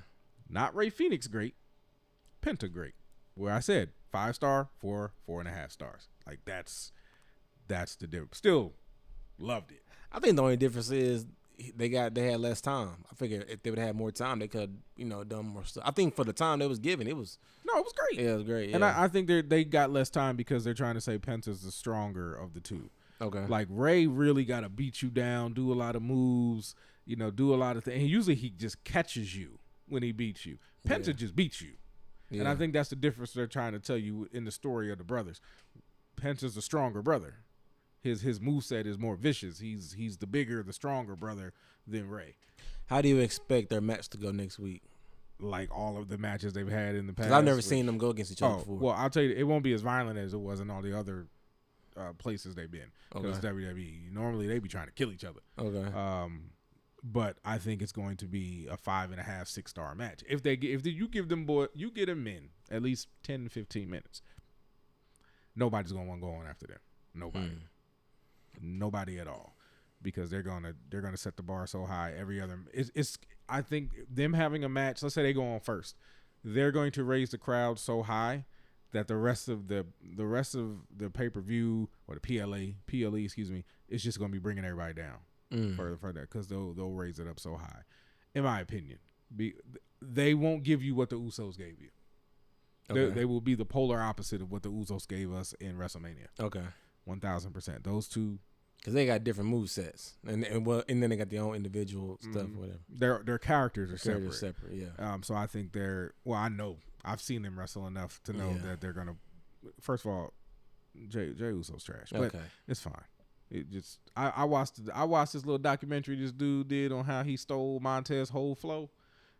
not Ray Phoenix great, Penta great. Where I said 5-star, 4.5 stars. Like that's the difference. Still loved it. I think the only difference is they had less time. I figure if they would have had more time, they could done more stuff. I think for the time they was given, it was great. Yeah, it was great. Yeah. And I think they got less time because they're trying to say Penta's the stronger of the two. Okay. Like Ray really got to beat you down, do a lot of moves, do a lot of things. And usually he just catches you when he beats you. Penta just beats you. Yeah. And I think that's the difference they're trying to tell you in the story of the brothers. Penta's the stronger brother. His moveset is more vicious. He's the bigger, the stronger brother than Ray. How do you expect their match to go next week? Like all of the matches they've had in the past. I've never seen them go against each other before. Well, I'll tell you, it won't be as violent as it was in all the other places they've been. Because WWE, normally they be trying to kill each other. Okay. But I think it's going to be a 5.5, 6-star match. If you get them in at least 10 to 15 minutes, nobody's gonna want to go on after them. Nobody. Nobody at all, because they're gonna set the bar so high. Every other I think them having a match. Let's say they go on first, they're going to raise the crowd so high that the rest of the pay-per-view or the PLE, excuse me, is just gonna be bringing everybody down further because they'll raise it up so high. In my opinion, they won't give you what the Usos gave you. Okay. They will be the polar opposite of what the Usos gave us in WrestleMania. Okay. 1,000%. Those two, because they got different movesets, and then they got their own individual stuff, whatever. Their characters are separate. Yeah. So I think I know I've seen them wrestle enough to know that they're gonna. First of all, Jey Uso's trash, but it's fine. It just I watched this little documentary this dude did on how he stole Montez's whole flow.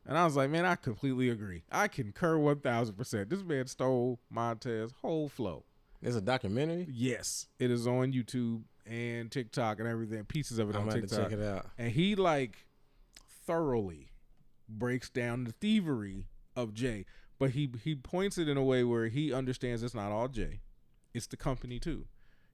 And I was like, man, I completely agree. I concur 1,000%. This man stole Montez's whole flow. There's a documentary? Yes. It is on YouTube and TikTok and everything. Pieces of it on TikTok. I'm going to check it out. And he thoroughly breaks down the thievery of Jey. But he points it in a way where he understands it's not all Jey. It's the company too.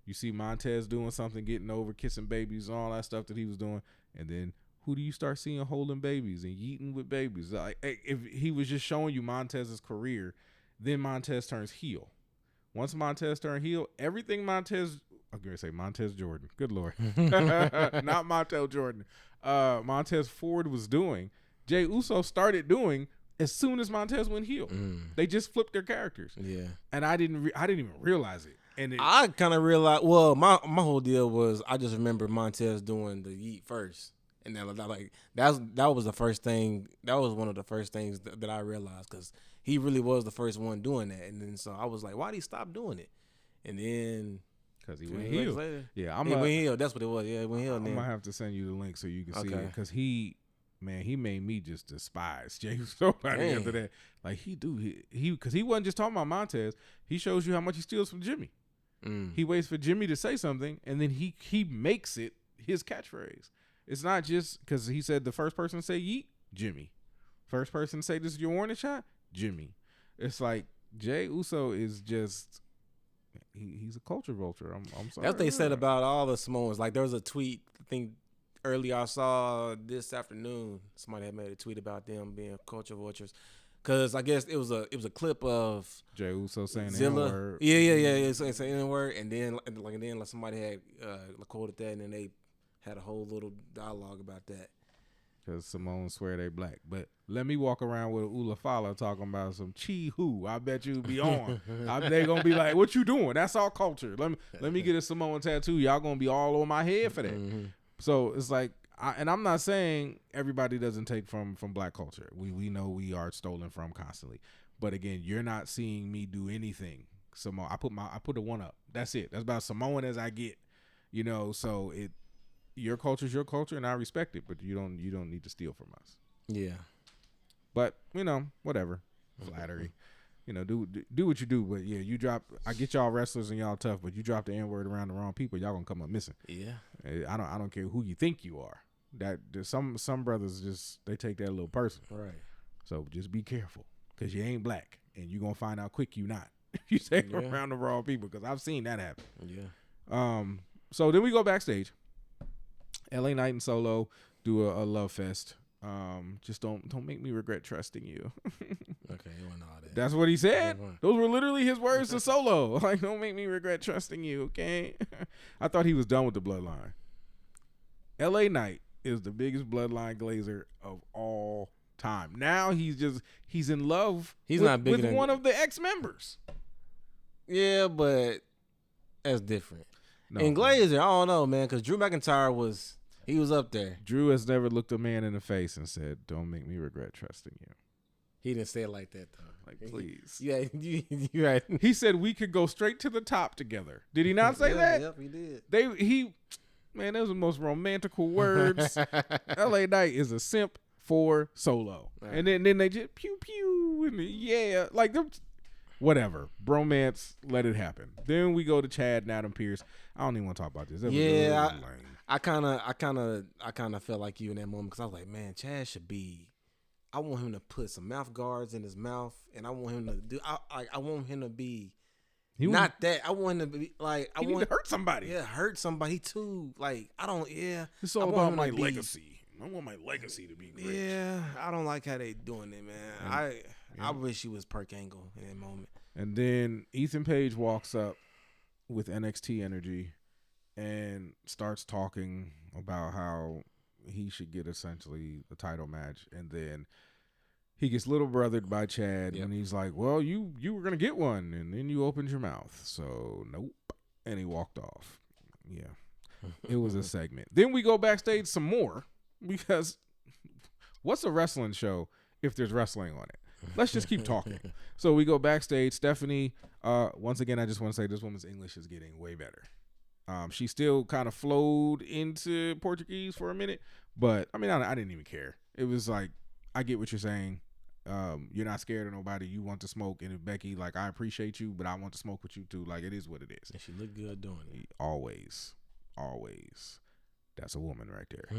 You see Montez doing something, getting over, kissing babies, all that stuff that he was doing. And then who do you start seeing holding babies and yeeting with babies? Like, if he was just showing you Montez's career, then Montez turns heel. Once Montez turned heel, everything Montez I'm going to say Montez Jordan. Good Lord. Not Montel Jordan. Montez Ford was doing, Jey Uso started doing as soon as Montez went heel. They just flipped their characters. Yeah. And I didn't even realize it. And I kind of realized, well, my whole deal was I just remember Montez doing the yeet first. And that was the first thing. That was one of the first things that I realized, because he really was the first one doing that. And then so I was like, why did he stop doing it? And then because he went heel. Later, yeah, he went heel. That's what it was. Yeah, he went heel. I'm gonna have to send you the link so you can see it, because he made me just despise Jey Uso after that. Like he because he wasn't just talking about Montez. He shows you how much he steals from Jimmy. He waits for Jimmy to say something, and then he makes it his catchphrase. It's not just because he said the first person to say yeet, Jimmy. First person to say this is your warning shot, Jimmy. It's like Jey Uso is just he's a culture vulture. I'm sorry. That's what they said about all the Samoans. Like there was a tweet, I think earlier I saw this afternoon. Somebody had made a tweet about them being culture vultures. Cause I guess it was a clip of Jey Uso saying Zilla. the N-word. Yeah. Saying the N-word, and then somebody had quoted that, and then they had a whole little dialogue about that. Because Samoans swear they black. But let me walk around with Ulafala talking about some chi-hu. I bet you be on. They going to be like, what you doing? That's our culture. Let me get a Samoan tattoo. Y'all going to be all over my head for that. So it's like, and I'm not saying everybody doesn't take from black culture. We know we are stolen from constantly. But again, you're not seeing me do anything. Samoan. I put a one up. That's it. That's about Samoan as I get. So your culture is your culture, and I respect it, but you don't need to steal from us. Yeah. But whatever, flattery. Do what you do. But yeah, I get y'all wrestlers and y'all tough, but you drop the N-word around the wrong people, y'all gonna come up missing. Yeah. I don't care who you think you are. That there's some brothers just they take that a little personal. Right. So just be careful, because you ain't black, and you gonna find out quick you not. You take around the wrong people, because I've seen that happen. Yeah. So then we go backstage. LA Knight and Solo do a love fest. Just don't make me regret trusting you. Okay, it wasn't all that. That's what he said. Those were literally his words to Solo. Like, don't make me regret trusting you, okay? I thought he was done with the Bloodline. LA Knight is the biggest Bloodline glazer of all time. Now he's in love with one of the ex-members. Yeah, but that's different. No, and Glazer, I don't know, man, because Drew McIntyre was up there. Drew has never looked a man in the face and said, "Don't make me regret trusting you." He didn't say it like that, though. Like, please. Yeah, you right. He said we could go straight to the top together. Did he not say that? Yep, he did. Man, those are the most romantical words. LA Knight is a simp for Solo, right. And then they just pew pew and like them. Whatever. Bromance, let it happen. Then we go to Chad and Adam Pearce. I don't even want to talk about this. I kind of felt like you in that moment, because I was like, man, Chad should be. I want him to put some mouth guards in his mouth, and I want him to do. I want him to be. Not that. I want him to be like. I want to hurt somebody. Yeah, hurt somebody too. Like I don't. Yeah, it's all about my legacy. I want my legacy to be great. Yeah, I don't like how they doing it, man. I wish he was Perk Angle in that moment. And then Ethan Page walks up with NXT energy and starts talking about how he should get essentially a title match. And then he gets little brothered by Chad, and he's like, well, you were going to get one, and then you opened your mouth. So, nope. And he walked off. Yeah. It was a segment. Then we go backstage some more, because what's a wrestling show if there's wrestling on it? Let's just keep talking. So we go backstage. Stephanie, once again, I just want to say this woman's English is getting way better. She still kind of flowed into Portuguese for a minute, but I mean, I didn't even care. It was like, I get what you're saying. You're not scared of nobody. You want to smoke. And if Becky, like, I appreciate you, but I want to smoke with you too. Like, it is what it is. And she looked good doing it. Always. That's a woman right there.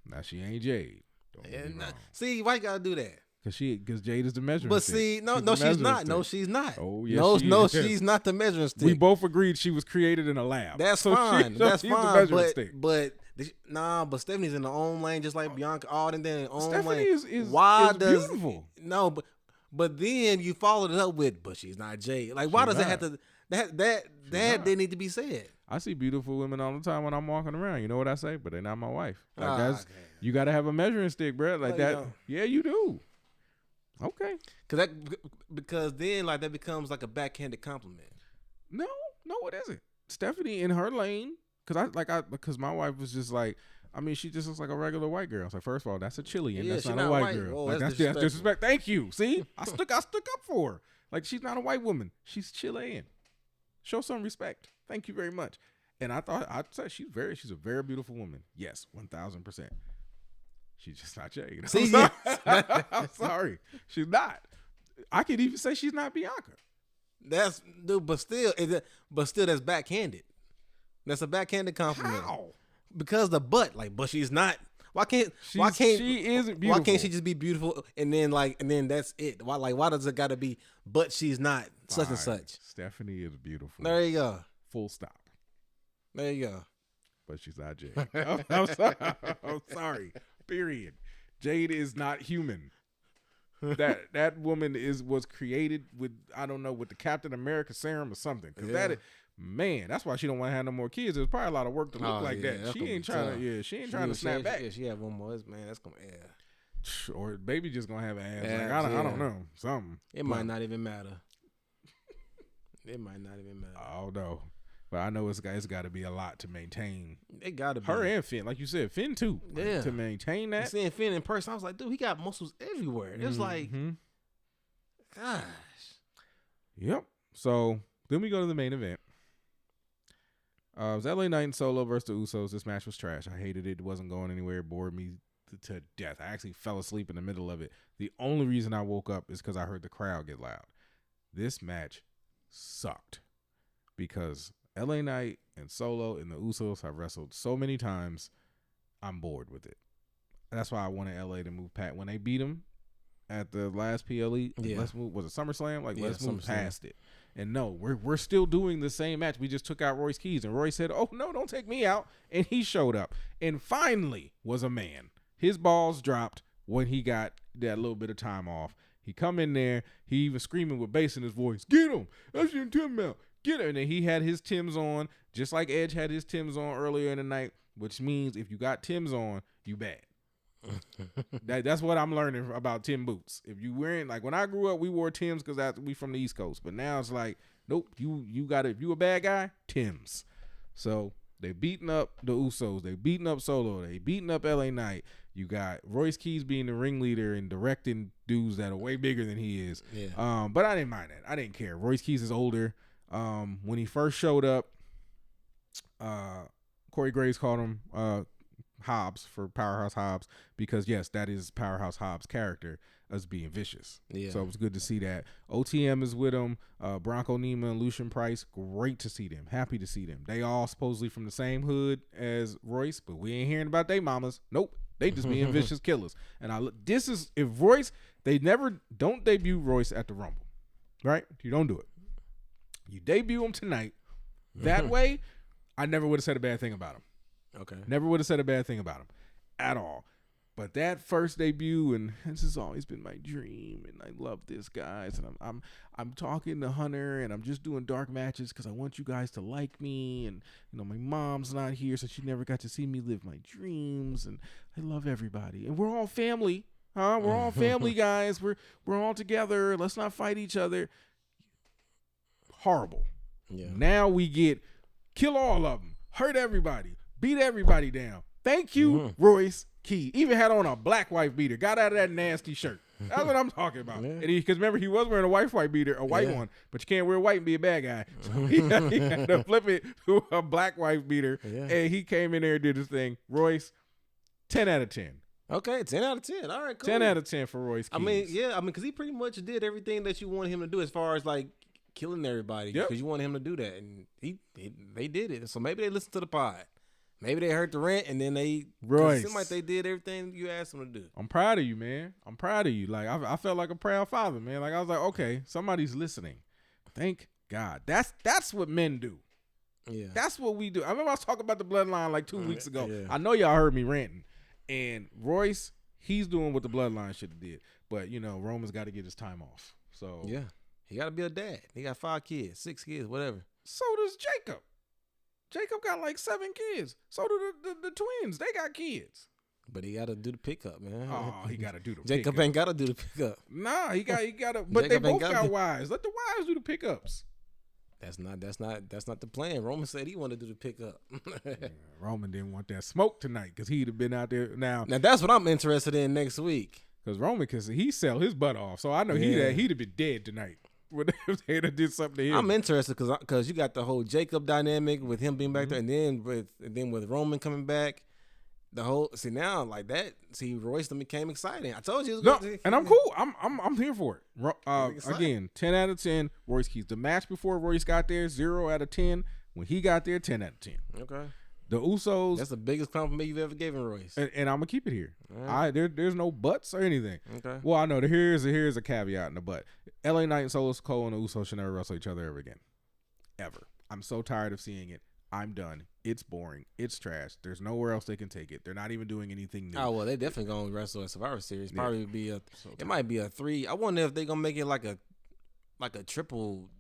Now she ain't Jade. See, why you gotta do that? Because Jade is the measuring stick. But see, no, she's not. Stick. No, she's not. Oh, yes, she's not the measuring stick. We both agreed she was created in a lab. That's fine. That's fine. But Stephanie's in her own lane, just like Bianca. And then own Stephanie lane. is beautiful. No, but But then you followed it up with, but she's not Jade. Like, why does it have to? That didn't need to be said. I see beautiful women all the time when I'm walking around. You know what I say? But they're not my wife. Like you got to have a measuring stick, bro. Like that. Yeah, you do. Okay. Because then like that becomes like a backhanded compliment. No, it isn't. Stephanie in her lane, because my wife was just like, I mean, she just looks like a regular white girl. It's like, first of all, that's a Chilean. That's not a white girl. Oh, like, that's disrespect. Thank you. See, I stuck up for her. Like, she's not a white woman. She's Chilean. Show some respect. Thank you very much. And I'd say she's a very beautiful woman. Yes, 1,000%. She's just not Jade. I'm sorry. She's not. I could even say she's not Bianca. But still that's backhanded. That's a backhanded compliment. How? Because but she's not. Why can't she isn't beautiful? Why can't she just be beautiful and then that's it? Why does it got to be? But she's not such and such. Stephanie is beautiful. There you go. Full stop. There you go. But she's not Jade. I'm sorry. Period. Jade is not human. That woman was created with, I don't know, with the Captain America serum or something. Because that's why she don't want to have no more kids. There's probably a lot of work to look like that. She ain't trying to snap back. Yeah, she have one more. Man, that's gonna or baby just gonna have ass. Like, I don't know. Something. It might not even matter. It might not even matter. I don't know. But I know it's got to be a lot to maintain. It got to be. Her and Finn, like you said, Finn too. Yeah. To maintain that. And seeing Finn in person, I was like, dude, he got muscles everywhere. It was like, gosh. Yep. So then we go to the main event. It was LA Knight and Solo versus the Usos. This match was trash. I hated it. It wasn't going anywhere. It bored me to death. I actually fell asleep in the middle of it. The only reason I woke up is because I heard the crowd get loud. This match sucked because LA Knight and Solo and the Usos have wrestled so many times. I'm bored with it. That's why I wanted LA to move past. When they beat them at the last PLE, let's move. Was it SummerSlam? Let's move past it. And no, we're still doing the same match. We just took out Royce Keys, and Royce said, "Oh no, don't take me out." And he showed up, and finally was a man. His balls dropped when he got that little bit of time off. He come in there. He even screaming with bass in his voice. Get him! That's what you're talking about. Get him! And then he had his Timbs on, just like Edge had his Timbs on earlier in the night. Which means if you got Timbs on, you bad. That's what I'm learning about Tim boots. If you wearing, like when I grew up, we wore Timbs because we from the East Coast. But now it's like, nope, you got it. If you a bad guy, Timbs. So they beating up the Usos. They beating up Solo. They beating up LA Knight. You got Royce Keys being the ringleader and directing dudes that are way bigger than he is. Yeah. But I didn't mind that. I didn't care. Royce Keys is older. When he first showed up, Corey Graves called him Hobbs for Powerhouse Hobbs because yes, that is Powerhouse Hobbs' character as being vicious. Yeah. So it was good to see that. OTM is with him. Bronco Nima and Lucian Price, great to see them. Happy to see them. They all supposedly from the same hood as Royce, but we ain't hearing about they mamas. Nope. They just being vicious killers. And if Royce, don't debut Royce at the Rumble. Right? You don't do it. You debut him tonight. That way, I never would have said a bad thing about him. Okay. Never would have said a bad thing about him at all. But that first debut, and this has always been my dream, and I love this, guys. And I'm talking to Hunter, and I'm just doing dark matches because I want you guys to like me. And my mom's not here, so she never got to see me live my dreams. And I love everybody, and we're all family, huh? We're all family, guys. We're all together. Let's not fight each other. Horrible. Yeah. Now we get kill all of them, hurt everybody, beat everybody down. Thank you, Royce Keys. Even had on a black wife beater. Got out of that nasty shirt. That's what I'm talking about. Because remember, he was wearing a white beater, a white one, but you can't wear white and be a bad guy. So he had to flip it to a black wife beater, and he came in there and did his thing. Royce, 10 out of 10. Okay, 10 out of 10. All right, cool. 10 out of 10 for Royce Keys. Because he pretty much did everything that you wanted him to do as far as like killing everybody. Because you wanted him to do that, and they did it. So maybe they listened to the pod. Maybe they heard the rant, and then it seemed like they did everything you asked them to do. I'm proud of you, man. I'm proud of you. Like I felt like a proud father, man. Like I was like, okay, somebody's listening. Thank God. That's what men do. Yeah, that's what we do. I remember I was talking about the Bloodline like 2 weeks ago. Yeah. I know y'all heard me ranting. And Royce, he's doing what the Bloodline should have did. But, Roman's got to get his time off. So Yeah. He got to be a dad. He got 5 kids, 6 kids, whatever. So does Jacob. Jacob got like 7 kids. So do the twins. They got kids. But he got to do the pickup, man. Oh, he got to do the Jacob pickup. ain't got to do the pickup. Nah, he got to. But Jacob they ain't both gotta got do- wives. Let the wives do the pickups. That's not the plan. Roman said he wanted to do the pickup. Roman didn't want that smoke tonight because he'd have been out there now. Now that's what I'm interested in next week. Because Roman, he sell his butt off. So I know he'd have been dead tonight. If they'd have did something to him. I'm interested because you got the whole Jacob dynamic with him being back there, and then with Roman coming back, the whole now like that. See, Royce became exciting. I told you, it was and I'm cool. I'm here for it. exciting. Again, 10 out of 10. Royce Keys. The match before Royce got there, 0 out of 10. When he got there, 10 out of 10. Okay, The Usos. that's the biggest compliment you've ever given Royce. And I'm gonna keep it here. Right. There's no buts or anything. Okay. Well, I know here's a caveat in the butt. LA Knight and Solo Cole and the Usos should never wrestle each other ever again. Ever. I'm so tired of seeing it. I'm done. It's boring. It's trash. There's nowhere else they can take it. They're not even doing anything new. Oh well, they definitely gonna wrestle at Survivor Series. Probably be it might be a 3. I wonder if they gonna make it like a triple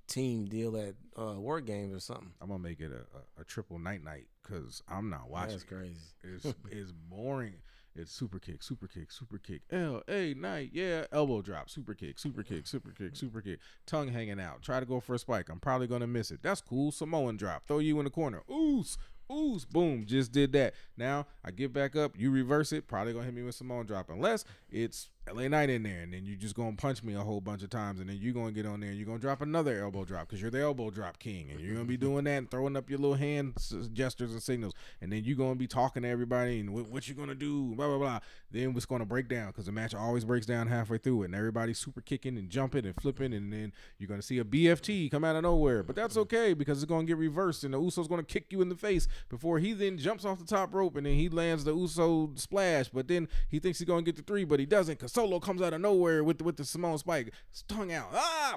team deal at War Games or something. I'm gonna make it a triple night because I'm not watching. That's crazy. It's boring. It's super kick, LA Knight, yeah, elbow drop, super kick, tongue hanging out. Try to go for a spike. I'm probably gonna miss it. That's cool. Samoan drop, throw you in the corner. Ooh, boom, just did that. Now I get back up, you reverse it, probably gonna hit me with Samoan drop unless it's LA Knight in there, and then you just gonna punch me a whole bunch of times, and then you're gonna get on there and you're gonna drop another elbow drop because you're the elbow drop king, and you're gonna be doing that and throwing up your little hand gestures and signals, and then you're gonna be talking to everybody and what you gonna do, blah blah blah. Then it's gonna break down because the match always breaks down halfway through it, and everybody's super kicking and jumping and flipping, and then you're gonna see a BFT come out of nowhere, but that's okay because it's gonna get reversed, and the Uso's gonna kick you in the face before he then jumps off the top rope, and then he lands the Uso splash, but then he thinks he's gonna get the 3, but he doesn't because Solo comes out of nowhere with the Samoan spike, tongue out,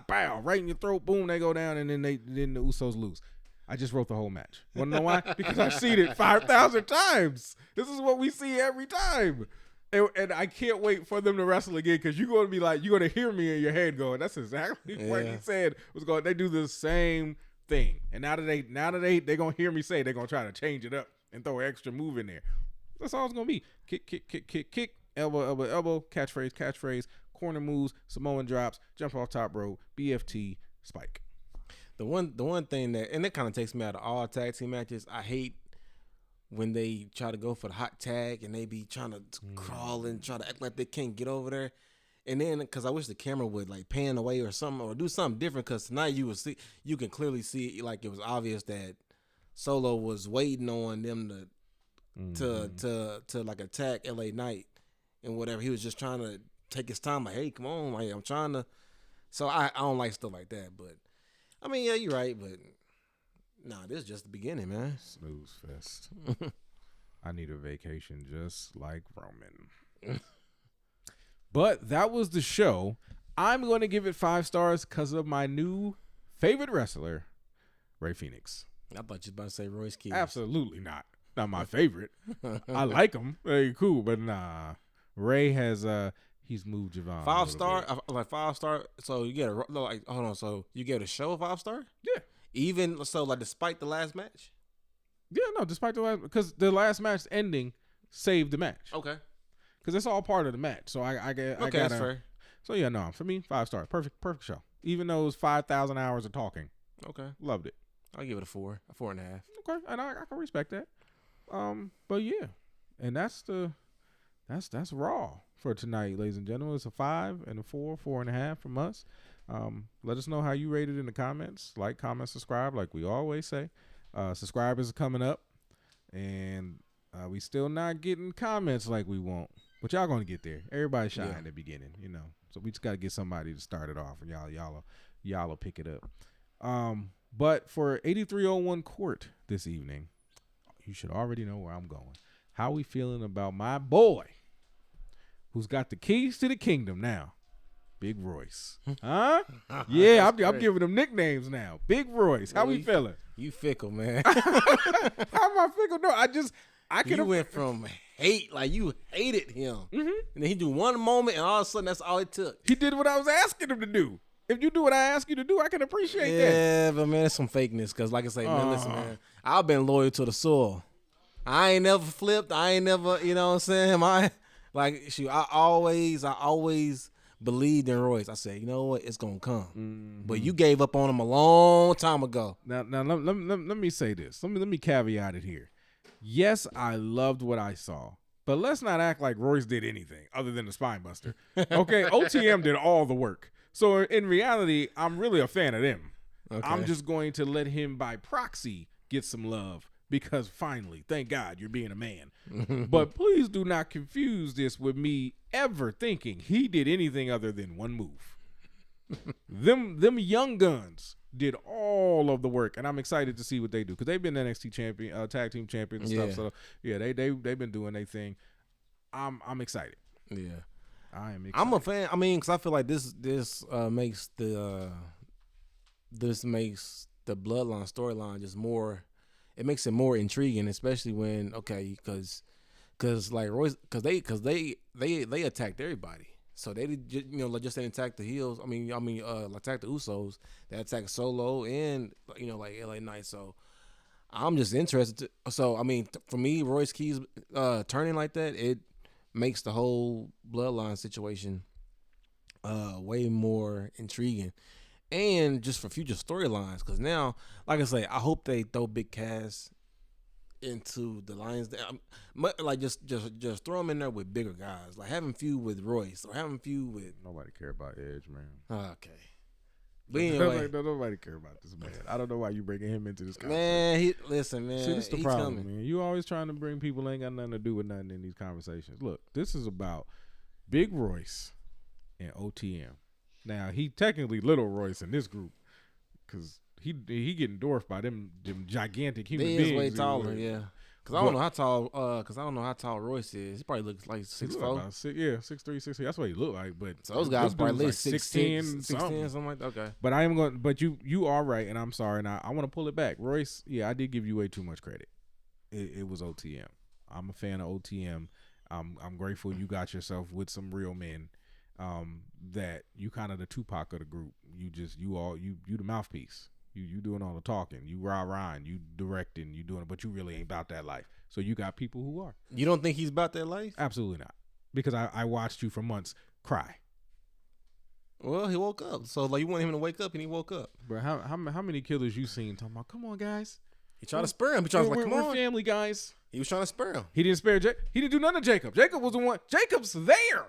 bow, right in your throat, boom, they go down, and then the Usos lose. I just wrote the whole match. Wanna know why? Because I've seen it 5,000 times. This is what we see every time. And I can't wait for them to wrestle again because you're going to be like, you're going to hear me in your head going, that's exactly what he said was going. They do the same thing. And now that they're going to hear me say, they're going to try to change it up and throw an extra move in there. That's all it's going to be. Kick, elbow, catchphrase, corner moves, Samoan drops, jump off top rope, BFT, spike. The one thing that kind of takes me out of all tag team matches, I hate when they try to go for the hot tag and they be trying to crawl and try to act like they can't get over there. And then, because I wish the camera would like pan away or something, or do something different. Because tonight you can clearly see, like, it was obvious that Solo was waiting on them to like attack LA Knight and whatever. He was just trying to take his time, like, hey, come on, like, I'm trying to. So I don't like stuff like that. But I mean, yeah, you're right, but. Nah, this is just the beginning, man. Snooze fest. I need a vacation just like Roman. But that was the show. I'm going to give it 5 stars because of my new favorite wrestler, Ray Phoenix. I thought you were about to say Royce Keys. Absolutely not. Not my favorite. I like him. Very cool, but nah. Ray has he's moved Javon. 5 star? Like 5 star? So you get hold on. So you get a show 5 star? Yeah. Even so, like, despite the last match? Yeah, no, despite the last, because the last match ending saved the match. Okay. Because it's all part of the match. So I got that's fair. So yeah, no, for me, 5 stars. Perfect show. Even though it was 5,000 hours of talking. Okay. Loved it. I'll give it a 4, a 4.5. Okay, and I can respect that. But yeah, and that's Raw for tonight, ladies and gentlemen. It's a 5 and a 4, 4.5 from us. Let us know how you rated in the comments. Like, comment, subscribe, like we always say. Subscribers are coming up, and we still not getting comments like we want, but y'all gonna get there. Everybody shy in the beginning, you know. So we just gotta get somebody to start it off, and y'all will pick it up. But for 8301 Court this evening, you should already know where I'm going. How we feeling about my boy, who's got the keys to the kingdom now? Big Royce. Huh? Yeah, I'm giving him nicknames now. Big Royce. How we feeling? You fickle, man. How am I fickle? No, You went from hate, like you hated him, and then he do one moment, and all of a sudden that's all it took. He did what I was asking him to do. If you do what I ask you to do, I can appreciate that. Yeah, but man, it's some fakeness. Cause like I say, man, listen, man, I've been loyal to the soil. I ain't never flipped. I ain't never, you know what I'm saying? I always believed in Royce. I said, you know what, it's gonna come. Mm-hmm. But you gave up on him a long time ago. Now let me say this. Let me caveat it here. Yes, I loved what I saw, but let's not act like Royce did anything other than the spine buster. Okay, OTM did all the work. So in reality, I'm really a fan of them. Okay. I'm just going to let him by proxy get some love because finally, thank God, you're being a man. But please do not confuse this with me ever thinking he did anything other than one move. Them young guns did all of the work, and I'm excited to see what they do because they've been NXT champion, tag team champions and stuff. So yeah, they've been doing their thing. I'm excited. Yeah, I am excited. I'm a fan. I mean, because I feel like this makes the Bloodline storyline just more. It makes it more intriguing, especially when because like Royce, because they attacked everybody. So they did, just didn't attack the heels. I mean, attack the Usos. They attacked Solo and like LA Knight. So I'm just interested. So I mean, for me, Royce Keys turning like that, it makes the whole Bloodline situation way more intriguing, and just for future storylines. Because now, like I say, I hope they throw Big Cass into the Lions. Like just throw him in there with bigger guys. Like have him feud with Royce or have him feud with. Nobody care about Edge, man. Okay. But anyway, nobody care about this man. I don't know why you bringing him into this conversation. Man, listen, man. See, this is the problem, man. You always trying to bring people that ain't got nothing to do with nothing in these conversations. Look, this is about Big Royce and OTM. Now, he technically Little Royce in this group because he getting dwarfed by them gigantic human beings. He is way taller, yeah. Because I don't know how tall Royce is. He probably looks like 6'4". 6'3", 6'4". That's what he look like. But so those guys probably like 6'10", something like that. Okay. But I am going. But you are right, and I'm sorry. And I want to pull it back. Royce, yeah, I did give you way too much credit. It was OTM. I'm a fan of OTM. I'm grateful you got yourself with some real men. That you kind of the Tupac of the group. You the mouthpiece. You doing all the talking. You rah-rahing. You directing. You doing it, but you really ain't about that life. So you got people who are. You don't think he's about that life? Absolutely not. Because I watched you for months cry. Well, he woke up. So like you want him to wake up, and he woke up. But how many killers you seen talking about? Come on, guys. He tried to spare him. He tried to come on, we're family, guys. He was trying to spare him. He didn't spare Jacob. He didn't do nothing to Jacob. Jacob was the one. Jacob's there.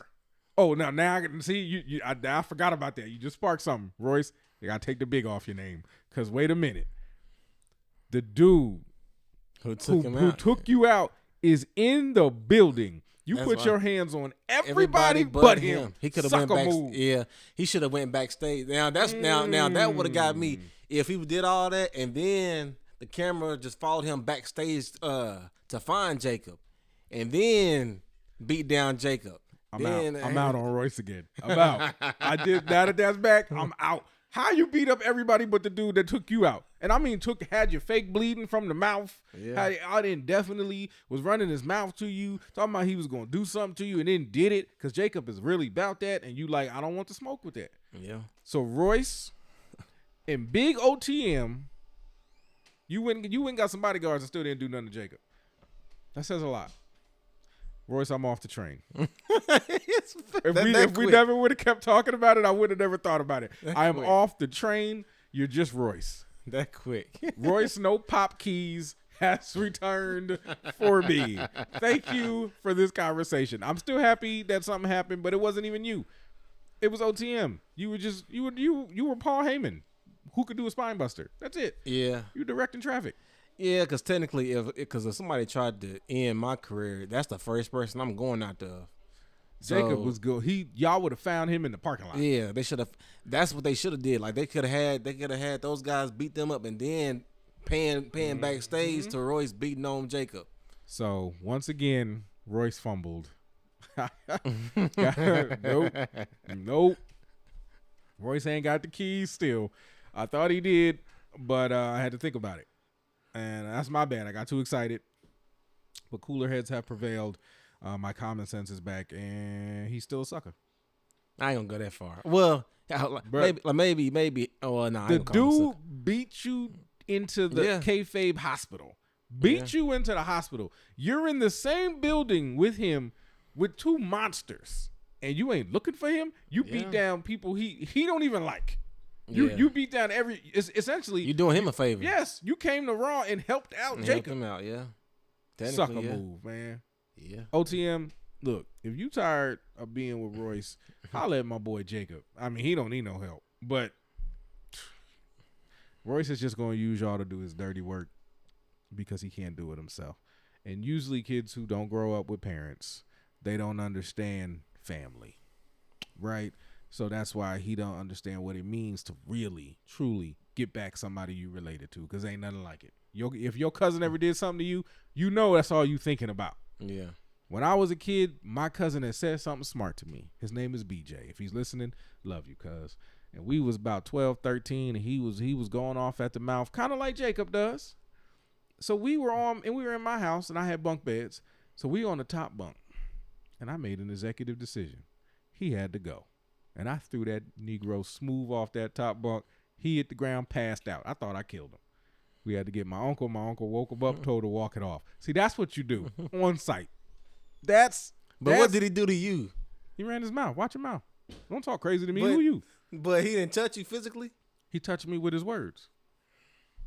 Oh, now I can see I forgot about that. You just sparked something, Royce. You gotta take the big off your name. Cause wait a minute, the dude who took you out is in the building. You put your hands on everybody but him. He could have went back. Yeah, he should have went backstage. Now that's now that would have got me if he did all that and then the camera just followed him backstage to find Jacob and then beat down Jacob. I'm out on Royce again. I'm out. I did now that that's back. I'm out. How you beat up everybody but the dude that took you out? And I mean, had your fake bleeding from the mouth. Yeah. Out indefinitely was running his mouth to you, talking about he was gonna do something to you, and then did it because Jacob is really about that, and you like, I don't want to smoke with that. Yeah. So Royce and Big OTM, you went got some bodyguards and still didn't do nothing to Jacob. That says a lot. Royce, I'm off the train. If we never would have kept talking about it, I would have never thought about it. I am off the train. You're just Royce. That quick. Royce, no pop keys, has returned for me. Thank you for this conversation. I'm still happy that something happened, but it wasn't even you. It was OTM. You were Paul Heyman, who could do a spine buster. That's it. Yeah. You directing traffic. Yeah, because technically, if somebody tried to end my career, that's the first person I'm going after. Jacob was good. Y'all would have found him in the parking lot. Yeah, they should have. That's what they should have did. Like they could have had those guys beat them up and then paying backstage to Royce beating on Jacob. So once again, Royce fumbled. Nope. Royce ain't got the keys still. I thought he did, but I had to think about it. And that's my bad. I got too excited. But cooler heads have prevailed. My common sense is back, and he's still a sucker. I ain't gonna go that far. Well, maybe. Oh no, the dude beat you into the kayfabe hospital. Beat you into the hospital. You're in the same building with him with two monsters, and you ain't looking for him. You beat down people he don't even like. You beat down essentially. You doing him a favor. Yes, you came to Raw and helped out Jacob. Helped him out, yeah. Sucker move, man. Yeah. OTM, look, if you tired of being with Royce, holla at my boy Jacob. I mean, he don't need no help, but Royce is just going to use y'all to do his dirty work because he can't do it himself. And usually kids who don't grow up with parents, they don't understand family, right? So that's why he don't understand what it means to really, truly get back somebody you related to, because ain't nothing like it. If your cousin ever did something to you, you know that's all you thinking about. Yeah. When I was a kid, my cousin had said something smart to me. His name is BJ. If he's listening, love you, cuz. And we was about 12, 13, and he was going off at the mouth, kind of like Jacob does. So we were in my house, and I had bunk beds. So we on the top bunk, and I made an executive decision. He had to go. And I threw that Negro smooth off that top bunk. He hit the ground, passed out. I thought I killed him. We had to get my uncle. My uncle woke him up, told him to walk it off. See, that's what you do on site. But what did he do to you? He ran his mouth. Watch your mouth. Don't talk crazy to me. Who you? But he didn't touch you physically? He touched me with his words.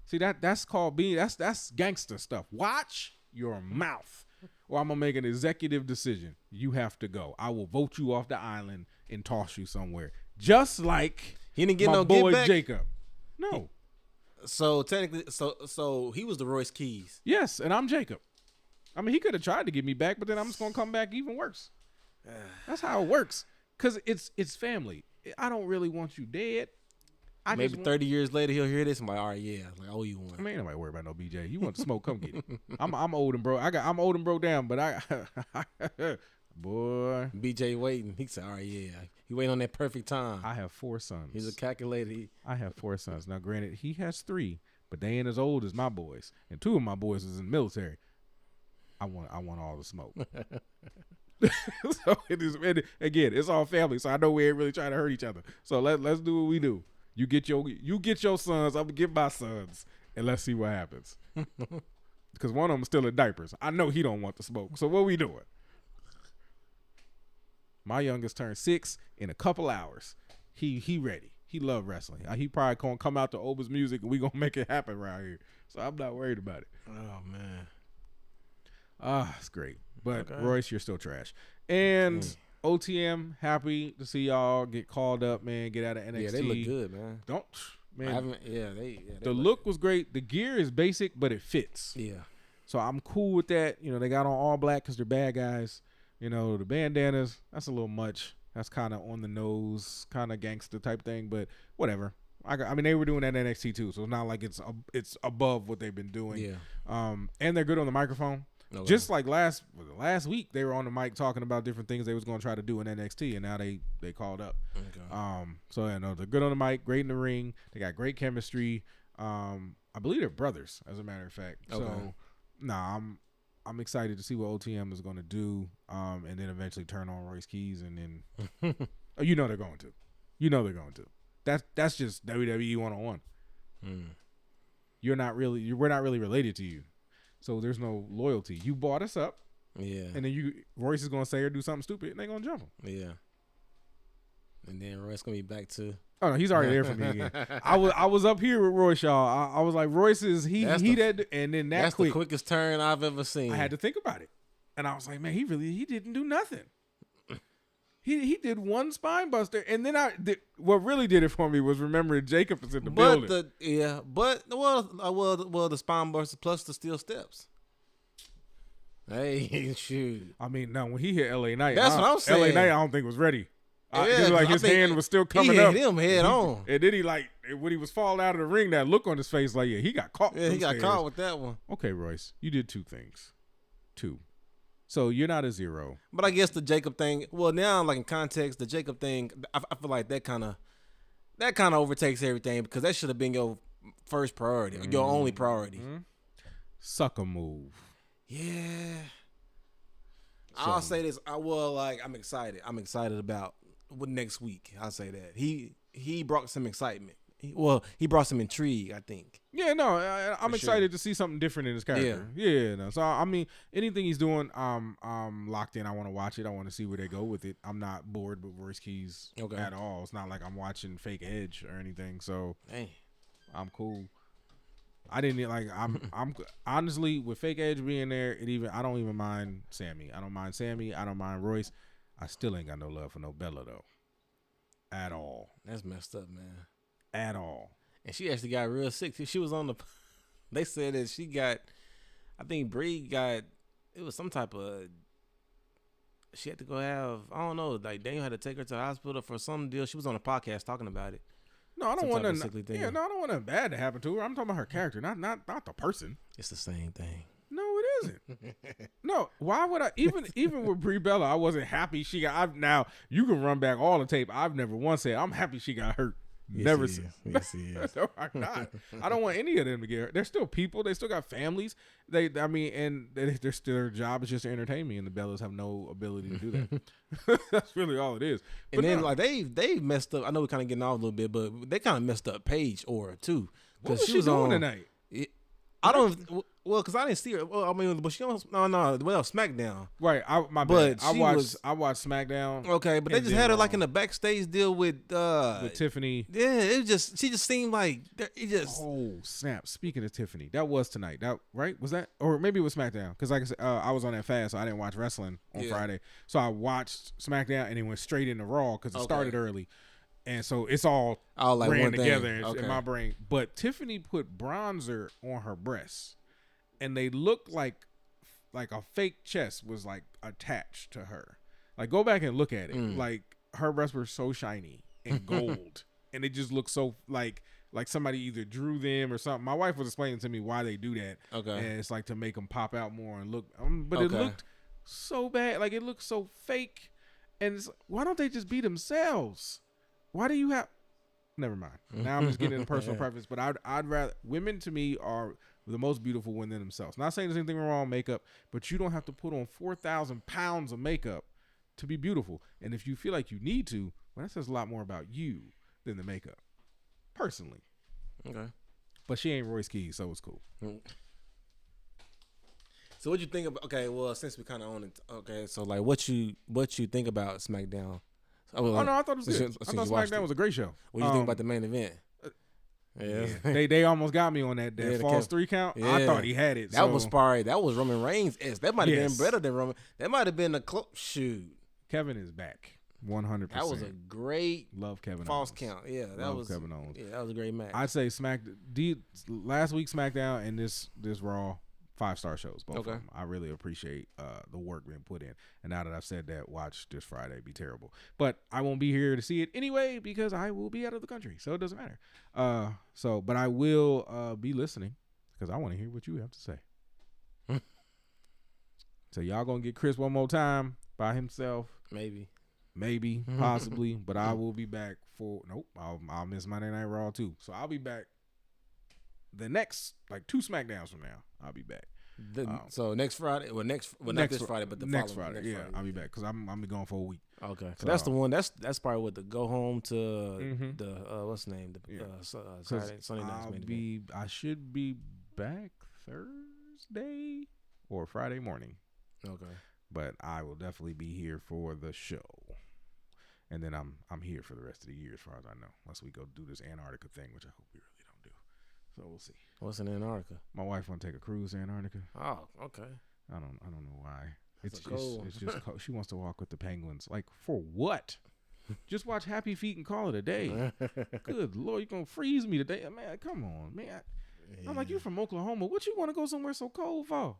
See, that's called being, that's gangster stuff. Watch your mouth, or I'm going to make an executive decision. You have to go. I will vote you off the island and toss you somewhere. Just like he didn't get my no boy get back? Jacob. No. So technically, so he was the Royce Keys. Yes, and I'm Jacob. I mean, he could have tried to get me back, but then I'm just gonna come back even worse. That's how it works. Cause it's family. I don't really want you dead. Maybe 30 years later he'll hear this and be like, all right, yeah, like, I owe you one. I mean, ain't nobody worry about no BJ. You want to smoke? Come get it. I'm old and broke. I'm old and broke down, but boy, BJ waiting. He said, all right, yeah. He waiting on that perfect time. I have 4 sons. He's a calculator. I have 4 sons. Now, granted, he has 3, but they ain't as old as my boys, and 2 of my boys is in the military. I want all the smoke. So again, it's all family. So I know we ain't really trying to hurt each other. So let's do what we do. You get your sons. I'm gonna get my sons, and let's see what happens. Because one of them is still in diapers. I know he don't want the smoke. So what we doing? My youngest turned 6 in a couple hours. He ready. He love wrestling. He probably gonna come out to Oba's music, and we gonna make it happen around here. So I'm not worried about it. Oh man. It's great. But okay. Royce, you're still trash. And OTM, happy to see y'all get called up, man. Get out of NXT. Yeah, they look good, man. The look was great. The gear is basic, but it fits. Yeah. So I'm cool with that. You know, they got on all black because they're bad guys. You know, the bandanas, that's a little much. That's kind of on the nose, kind of gangster type thing, but whatever. I mean, they were doing that in NXT too, so it's not like it's above what they've been doing. Yeah. And they're good on the microphone. Okay. Just like last week, they were on the mic talking about different things they was going to try to do in NXT, and now they called up. Okay. So yeah, no, they're good on the mic, great in the ring. They got great chemistry. I believe they're brothers, as a matter of fact. Okay. So, I'm excited to see what OTM is going to do, and then eventually turn on Royce Keys, and then you know they're going to. You know they're going to. That's just WWE 101. We're not really related to you. So there's no loyalty. You bought us up. Yeah. And then Royce is going to say or do something stupid, and they're going to jump him. Yeah. And then Royce going to be back to. Oh, no, he's already there for me again. I was up here with Royce, y'all. I was like, Royce is, and then that's the quickest turn I've ever seen. I had to think about it. And I was like, man, he didn't do nothing. He did one spine buster, and then what really did it for me was remembering Jacob is in the building. The spine buster plus the steel steps. Hey, shoot. I mean, no, when he hit LA Knight, that's what I'm saying. LA Knight, I don't think was ready. His hand was still coming up. He hit him head on, and then when he was falling out of the ring, that look on his face, like he got caught. Yeah, he got caught with that one. Okay, Royce, you did 2 things. 2. So you're not a 0. But I guess the Jacob thing, well, now like in context, the Jacob thing, I feel like that kind of overtakes everything, because that should have been your first priority, your only priority. Sucker move. Yeah. I'll say this. I'm excited. I'm excited about what next week. I'll say that. He brought some excitement. He brought some intrigue, I think. Yeah, no, I'm excited to see something different in his character. Yeah, no. So I mean, anything he's doing, I'm locked in. I want to watch it. I want to see where they go with it. I'm not bored with Royce Keys at all. It's not like I'm watching Fake Edge or anything. So I'm cool. I didn't like. I'm honestly with Fake Edge being there. I don't even mind Sammy. I don't mind Royce. I still ain't got no love for no Bella though, at all. That's messed up, man. At all. And she actually got real sick. She was on the. They said that she got. I think Brie got. It was some type of. She had to go have. I don't know. Like Daniel had to take her to the hospital for some deal. She was on a podcast talking about it. No, I don't want nothing. Yeah, no, I don't want nothing bad to happen to her. I'm talking about her character, not the person. It's the same thing. No, it isn't. No, why would I? Even with Brie Bella, I wasn't happy she got. Now you can run back all the tape. I've never once said I'm happy she got hurt. Yes, Never. Yes, he is. No, I'm not. I don't want any of them to get hurt. They're still people. They still got families. Their job is just to entertain me, and the Bellas have no ability to do that. That's really all it is. But then, like they messed up. I know we're kind of getting off a little bit, but they kind of messed up Paige aura too. What was she doing tonight? I don't. Well, because I didn't see her. Well, I mean, but she don't. No. Well, SmackDown. Right. My bad. I watched SmackDown. Okay, but they just had her like in the backstage deal with Tiffany. Yeah, she just seemed like it just. Oh snap! Speaking of Tiffany, that was tonight. That right? Was that, or maybe it was SmackDown? Because like I said, I was on that fast, so I didn't watch wrestling on Friday. So I watched SmackDown and it went straight into Raw because it started early. And so it's all like ran one together thing. in my brain. But Tiffany put bronzer on her breasts, and they looked like a fake chest was like attached to her. Like go back and look at it. Like her breasts were so shiny and gold, and it just looked so like somebody either drew them or something. My wife was explaining to me why they do that. Okay, and it's like to make them pop out more and look. But it looked so bad. Like it looked so fake. And why don't they just be themselves? Why do you have? Never mind. Now I'm just getting into personal preference, but I'd rather women to me are the most beautiful within themselves. Not saying there's anything wrong with makeup, but you don't have to put on 4,000 pounds of makeup to be beautiful. And if you feel like you need to, well, that says a lot more about you than the makeup. Personally. Okay. But she ain't Royce Keys, so it's cool. So what you think about? Okay, well since we kind of own it, okay. So like what you think about SmackDown? I thought it was good. I thought SmackDown was a great show. What do you think about the main event? They almost got me on that false 3 count. Yeah. I thought he had it. That was Roman Reigns. That might have been better than Roman. That might have been a close shoot. Kevin is back. 100%. That was a great Kevin false Owens. count. Yeah, that was Kevin Owens. Yeah, that was a great match. I'd say last week SmackDown and this Raw 5-star shows. Both of them. I really appreciate the work being put in. And now that I've said that, watch this Friday be terrible. But I won't be here to see it anyway because I will be out of the country, so it doesn't matter. But I will be listening because I want to hear what you have to say. So y'all gonna get Chris one more time by himself? Maybe, possibly. But I will be back for. Nope, I'll miss Monday Night Raw too. So I'll be back. The next 2 SmackDowns from now, I'll be back. So next Friday, not this Friday, but the next following Friday. Friday. I'll be back because I'm be gone for a week. Okay, so that's the one. That's probably what the go home to the what's the name? Sunday night. I should be back Thursday or Friday morning. Okay, but I will definitely be here for the show, and then I'm here for the rest of the year as far as I know, unless we go do this Antarctica thing, which I hope we really don't do. So we'll see. What's in Antarctica? My wife want to take a cruise to Antarctica. Oh, okay. I don't know why. It's just cold. She wants to walk with the penguins. Like for what? Just watch Happy Feet and call it a day. Good Lord, you're gonna freeze me today, man. Come on, man. I'm like, you from Oklahoma? What you want to go somewhere so cold for?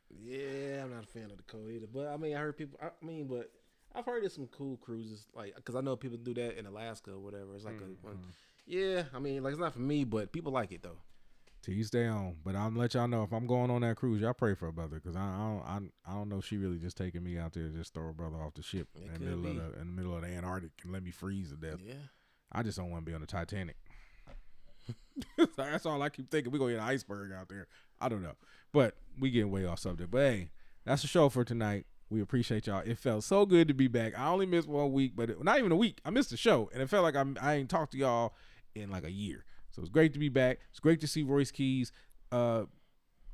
Yeah, I'm not a fan of the cold either. But I mean, but I've heard of some cool cruises, like because I know people do that in Alaska or whatever. It's like yeah. I mean, like it's not for me, but people like it though. Till you stay on, but I'm gonna let y'all know if I'm going on that cruise, y'all pray for a brother because I don't know if she really just taking me out there to just throw a brother off the ship in the middle of the Antarctic and let me freeze to death. Yeah, I just don't want to be on the Titanic. That's all I keep thinking. We're going to hit an iceberg out there. I don't know. But we getting way off subject. But, hey, that's the show for tonight. We appreciate y'all. It felt so good to be back. I only missed 1 week, but not even a week. I missed the show, and it felt like I ain't talked to y'all in like a year. So it's great to be back. It's great to see Royce Keys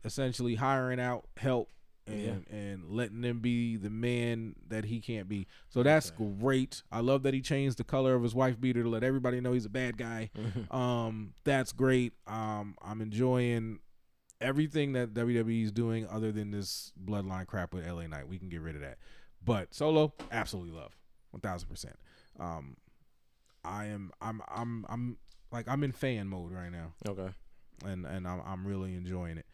essentially hiring out HELP and letting them be the man that he can't be. So that's great. I love that he changed the color of his wife beater to let everybody know he's a bad guy. That's great. I'm enjoying everything that WWE is doing other than this Bloodline crap with LA Knight. We can get rid of that. But Solo, absolutely love. 1000%. I'm in fan mode right now. Okay. And I'm really enjoying it.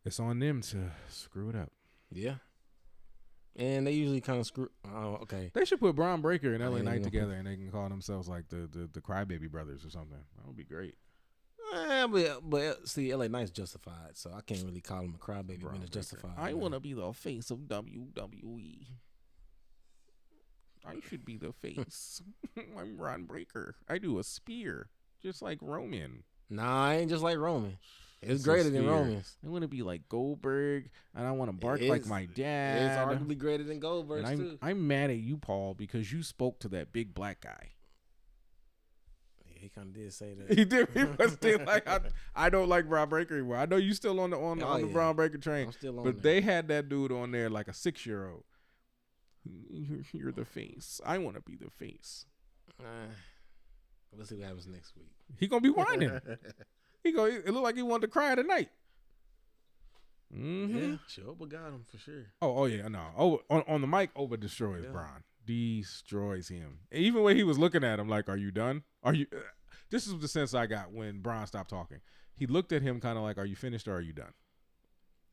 It's on them to screw it up. Yeah. And they usually kind of screw. Oh, okay. They should put Braun Breaker and LA Knight together, and they can call themselves like the Crybaby Brothers or something. That would be great. But see, LA Knight's justified, so I can't really call him a crybaby when it's justified. I want to be the face of WWE. I should be the face. I'm Braun Breaker. I do a spear, just like Roman. Nah, I ain't just like Roman. It's greater than Roman's. I want to be like Goldberg, and I want to bark like my dad. It's arguably greater than Goldberg's too. I'm mad at you, Paul, because you spoke to that big black guy. Yeah, he kind of did say that. He did. He was still like, I don't like Braun Breaker anymore. I know you still on the Braun Breaker train, I'm still on but there. they had that dude on there like a 6-year-old. You're the face. I want to be the face. We'll see what happens next week. He gonna be whining. It looked like he wanted to cry tonight. Mm-hmm. Yeah, sure. Oba got him for sure. Oh yeah, no. On the mic, Oba destroys Braun. Destroys him. And even when he was looking at him, like, "Are you done? Are you?" This is the sense I got when Braun stopped talking. He looked at him kind of like, "Are you finished or are you done?"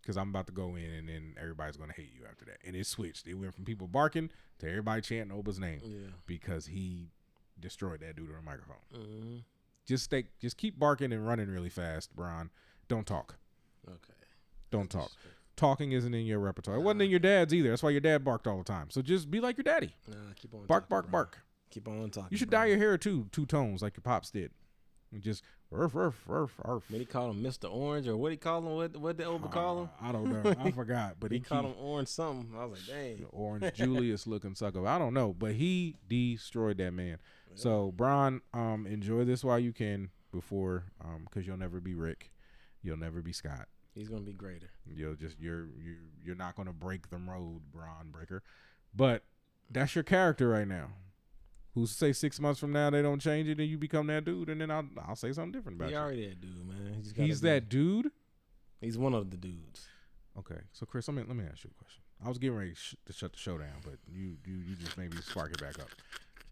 Because I'm about to go in, and then everybody's gonna hate you after that. And it switched. It went from people barking to everybody chanting Oba's name because he destroyed that dude on the microphone. Mm-hmm. Just keep barking and running really fast, Braun. Don't talk. Okay. Don't talk. Talking isn't in your repertoire. It wasn't in your dad's either. That's why your dad barked all the time. So just be like your daddy. Nah, keep on bark, talking, bark, bro. bark. Keep on talking. You should dye your hair two tones like your pops did. And just ruff, ruff, ruff, ruff. What he call him, Mr. Orange, or what he call him? What did Oba call him? I don't know. I forgot. But he called him Orange something. I was like, dang. Orange Julius looking sucker. I don't know. But he destroyed that man. Yeah. So Braun, enjoy this while you can before, because you'll never be Rick. You'll never be Scott. He's gonna be greater. You're not gonna break the road, Braun Breaker. But that's your character right now. Who's to say 6 months from now they don't change it and you become that dude, and then I'll say something different about you. He already that dude, man. He's that dude. He's one of the dudes. Okay, so Chris, let me ask you a question. I was getting ready to shut the show down, but you just maybe spark it back up.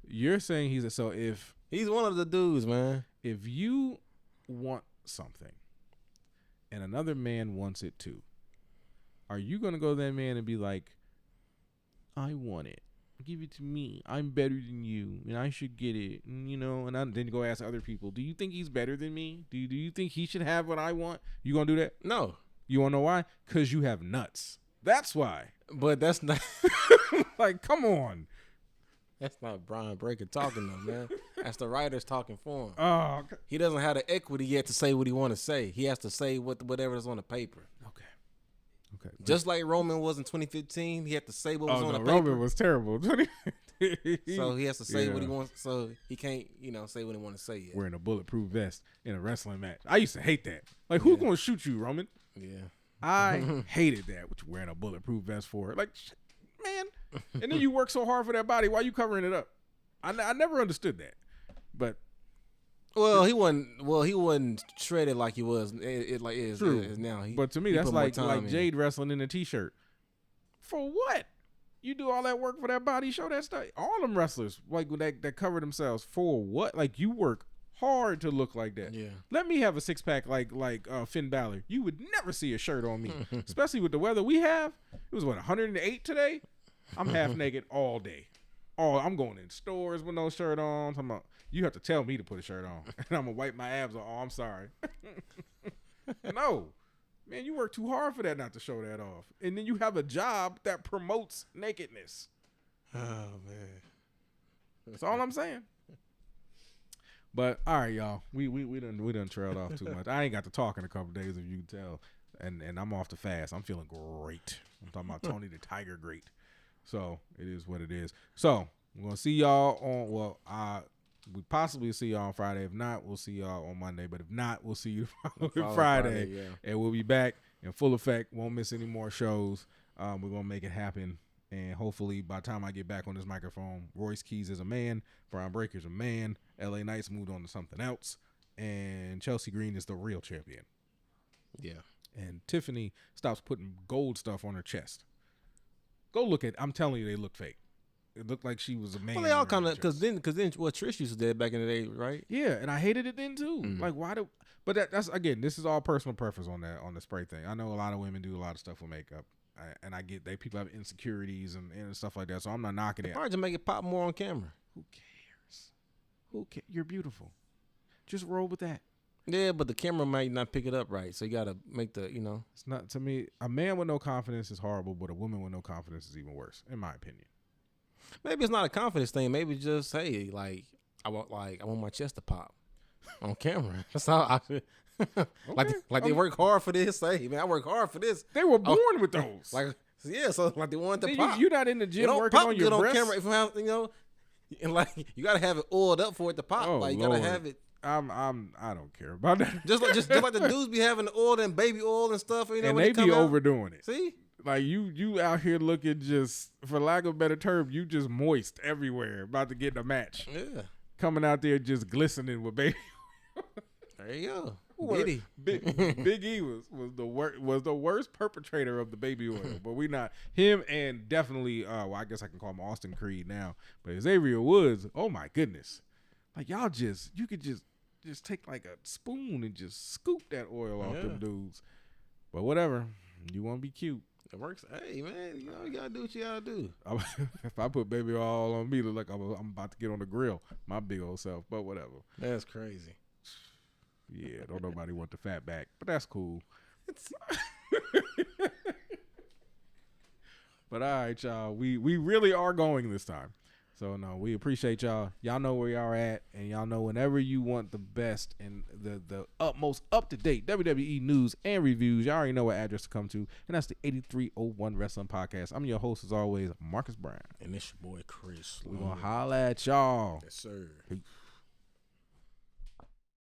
You're saying if he's one of the dudes, man. If you want something and another man wants it too, are you gonna go to that man and be like, I want it, give it to me, I'm better than you and I should get it, and then go ask other people, do you think he's better than me? Do you think he should have what I want? You gonna do that? No. You wanna know why? Because you have nuts. That's why. But that's not like, come on. That's not Braun Breaker talking though, man. That's the writers talking for him. Oh, okay. He doesn't have the equity yet to say what he want to say. He has to say whatever is on the paper. Okay. Just like Roman was in 2015, he had to say what was on the paper. Roman was terrible. So he has to say what he wants. So he can't, say what he want to say yet. Wearing a bulletproof vest in a wrestling match. I used to hate that. Like, who's gonna shoot you, Roman? Yeah. I hated that. What you wearing a bulletproof vest for? Like, man. And then you work so hard for that body. Why are you covering it up? I never understood that. But he wasn't shredded like he was. It is now. But to me, that's like Jade wrestling in a t-shirt. For what? You do all that work for that body, show that stuff. All them wrestlers like that cover themselves for what? Like, you work hard to look like that. Yeah. Let me have a six pack like Finn Balor. You would never see a shirt on me, especially with the weather we have. It was 108 today. I'm half naked all day. Oh, I'm going in stores with no shirt on. You have to tell me to put a shirt on, and I'm gonna wipe my abs on. Oh, I'm sorry. No, man, you work too hard for that not to show that off, and then you have a job that promotes nakedness. Oh man, that's all I'm saying. But all right, y'all. We done trailed off too much. I ain't got to talk in a couple days, if you can tell. And I'm off the fast. I'm feeling great. I'm talking about Tony the Tiger great. So it is what it is. So we're gonna see y'all on we possibly see y'all on Friday. If not, we'll see y'all on Monday. But if not, we'll see you Friday. Yeah. And we'll be back in full effect. Won't miss any more shows. We're gonna make it happen. And hopefully by the time I get back on this microphone, Royce Keys is a man, Brian Breaker's a man, LA Knights moved on to something else, and Chelsea Green is the real champion. Yeah. And Tiffany stops putting gold stuff on her chest. Go look at. I'm telling you, they look fake. It looked like she was a man. Well, they all kind of because then what Trish used to do back in the day, right? Yeah, and I hated it then too. Like, why do? But that's again, this is all personal preference on the spray thing. I know a lot of women do a lot of stuff with makeup, and I get people have insecurities and stuff like that. So I'm not knocking it. Hard to make it pop more on camera. Who cares? You're beautiful. Just roll with that. Yeah, but the camera might not pick it up right, so you gotta make the It's not, to me. A man with no confidence is horrible, but a woman with no confidence is even worse, in my opinion. Maybe it's not a confidence thing. Maybe it's just hey, I want my chest to pop on camera. That's how I feel. They work hard for this. Hey man, I work hard for this. They were born with those. So they want to pop. You're not in the gym don't working pop on your good breasts. on camera if you have and you gotta have it oiled up for it to pop. Oh, you Lord. gotta have it. I don't care about that. Just like the dudes be having the oil and baby oil and stuff. And when they come be out. overdoing it. See, like you out here looking just, for lack of a better term, you just moist everywhere, about to get in a match. yeah. Coming out there just glistening with baby. There you go. Big E was the worst perpetrator of the baby oil, but we not him, and definitely I guess I can call him Austin Creed now, but Xavier Woods, oh my goodness, like you could just take like a spoon and just scoop that oil off them dudes. But whatever, you want to be cute. It works. Hey man, you gotta do what you gotta do. If I put baby oil on me, it look like I'm about to get on the grill, my big old self. But whatever. That's crazy. Yeah, don't nobody want the fat back, but that's cool. But all right, y'all, we really are going this time. So no, we appreciate y'all. Y'all know where y'all at, and y'all know whenever you want the best and the utmost up-to-date WWE news and reviews, y'all already know what address to come to, and that's the 8301 Wrestling Podcast. I'm your host, as always, Marcus Brown. And it's your boy Chris. We're going to holla at y'all. Yes, sir. Peace.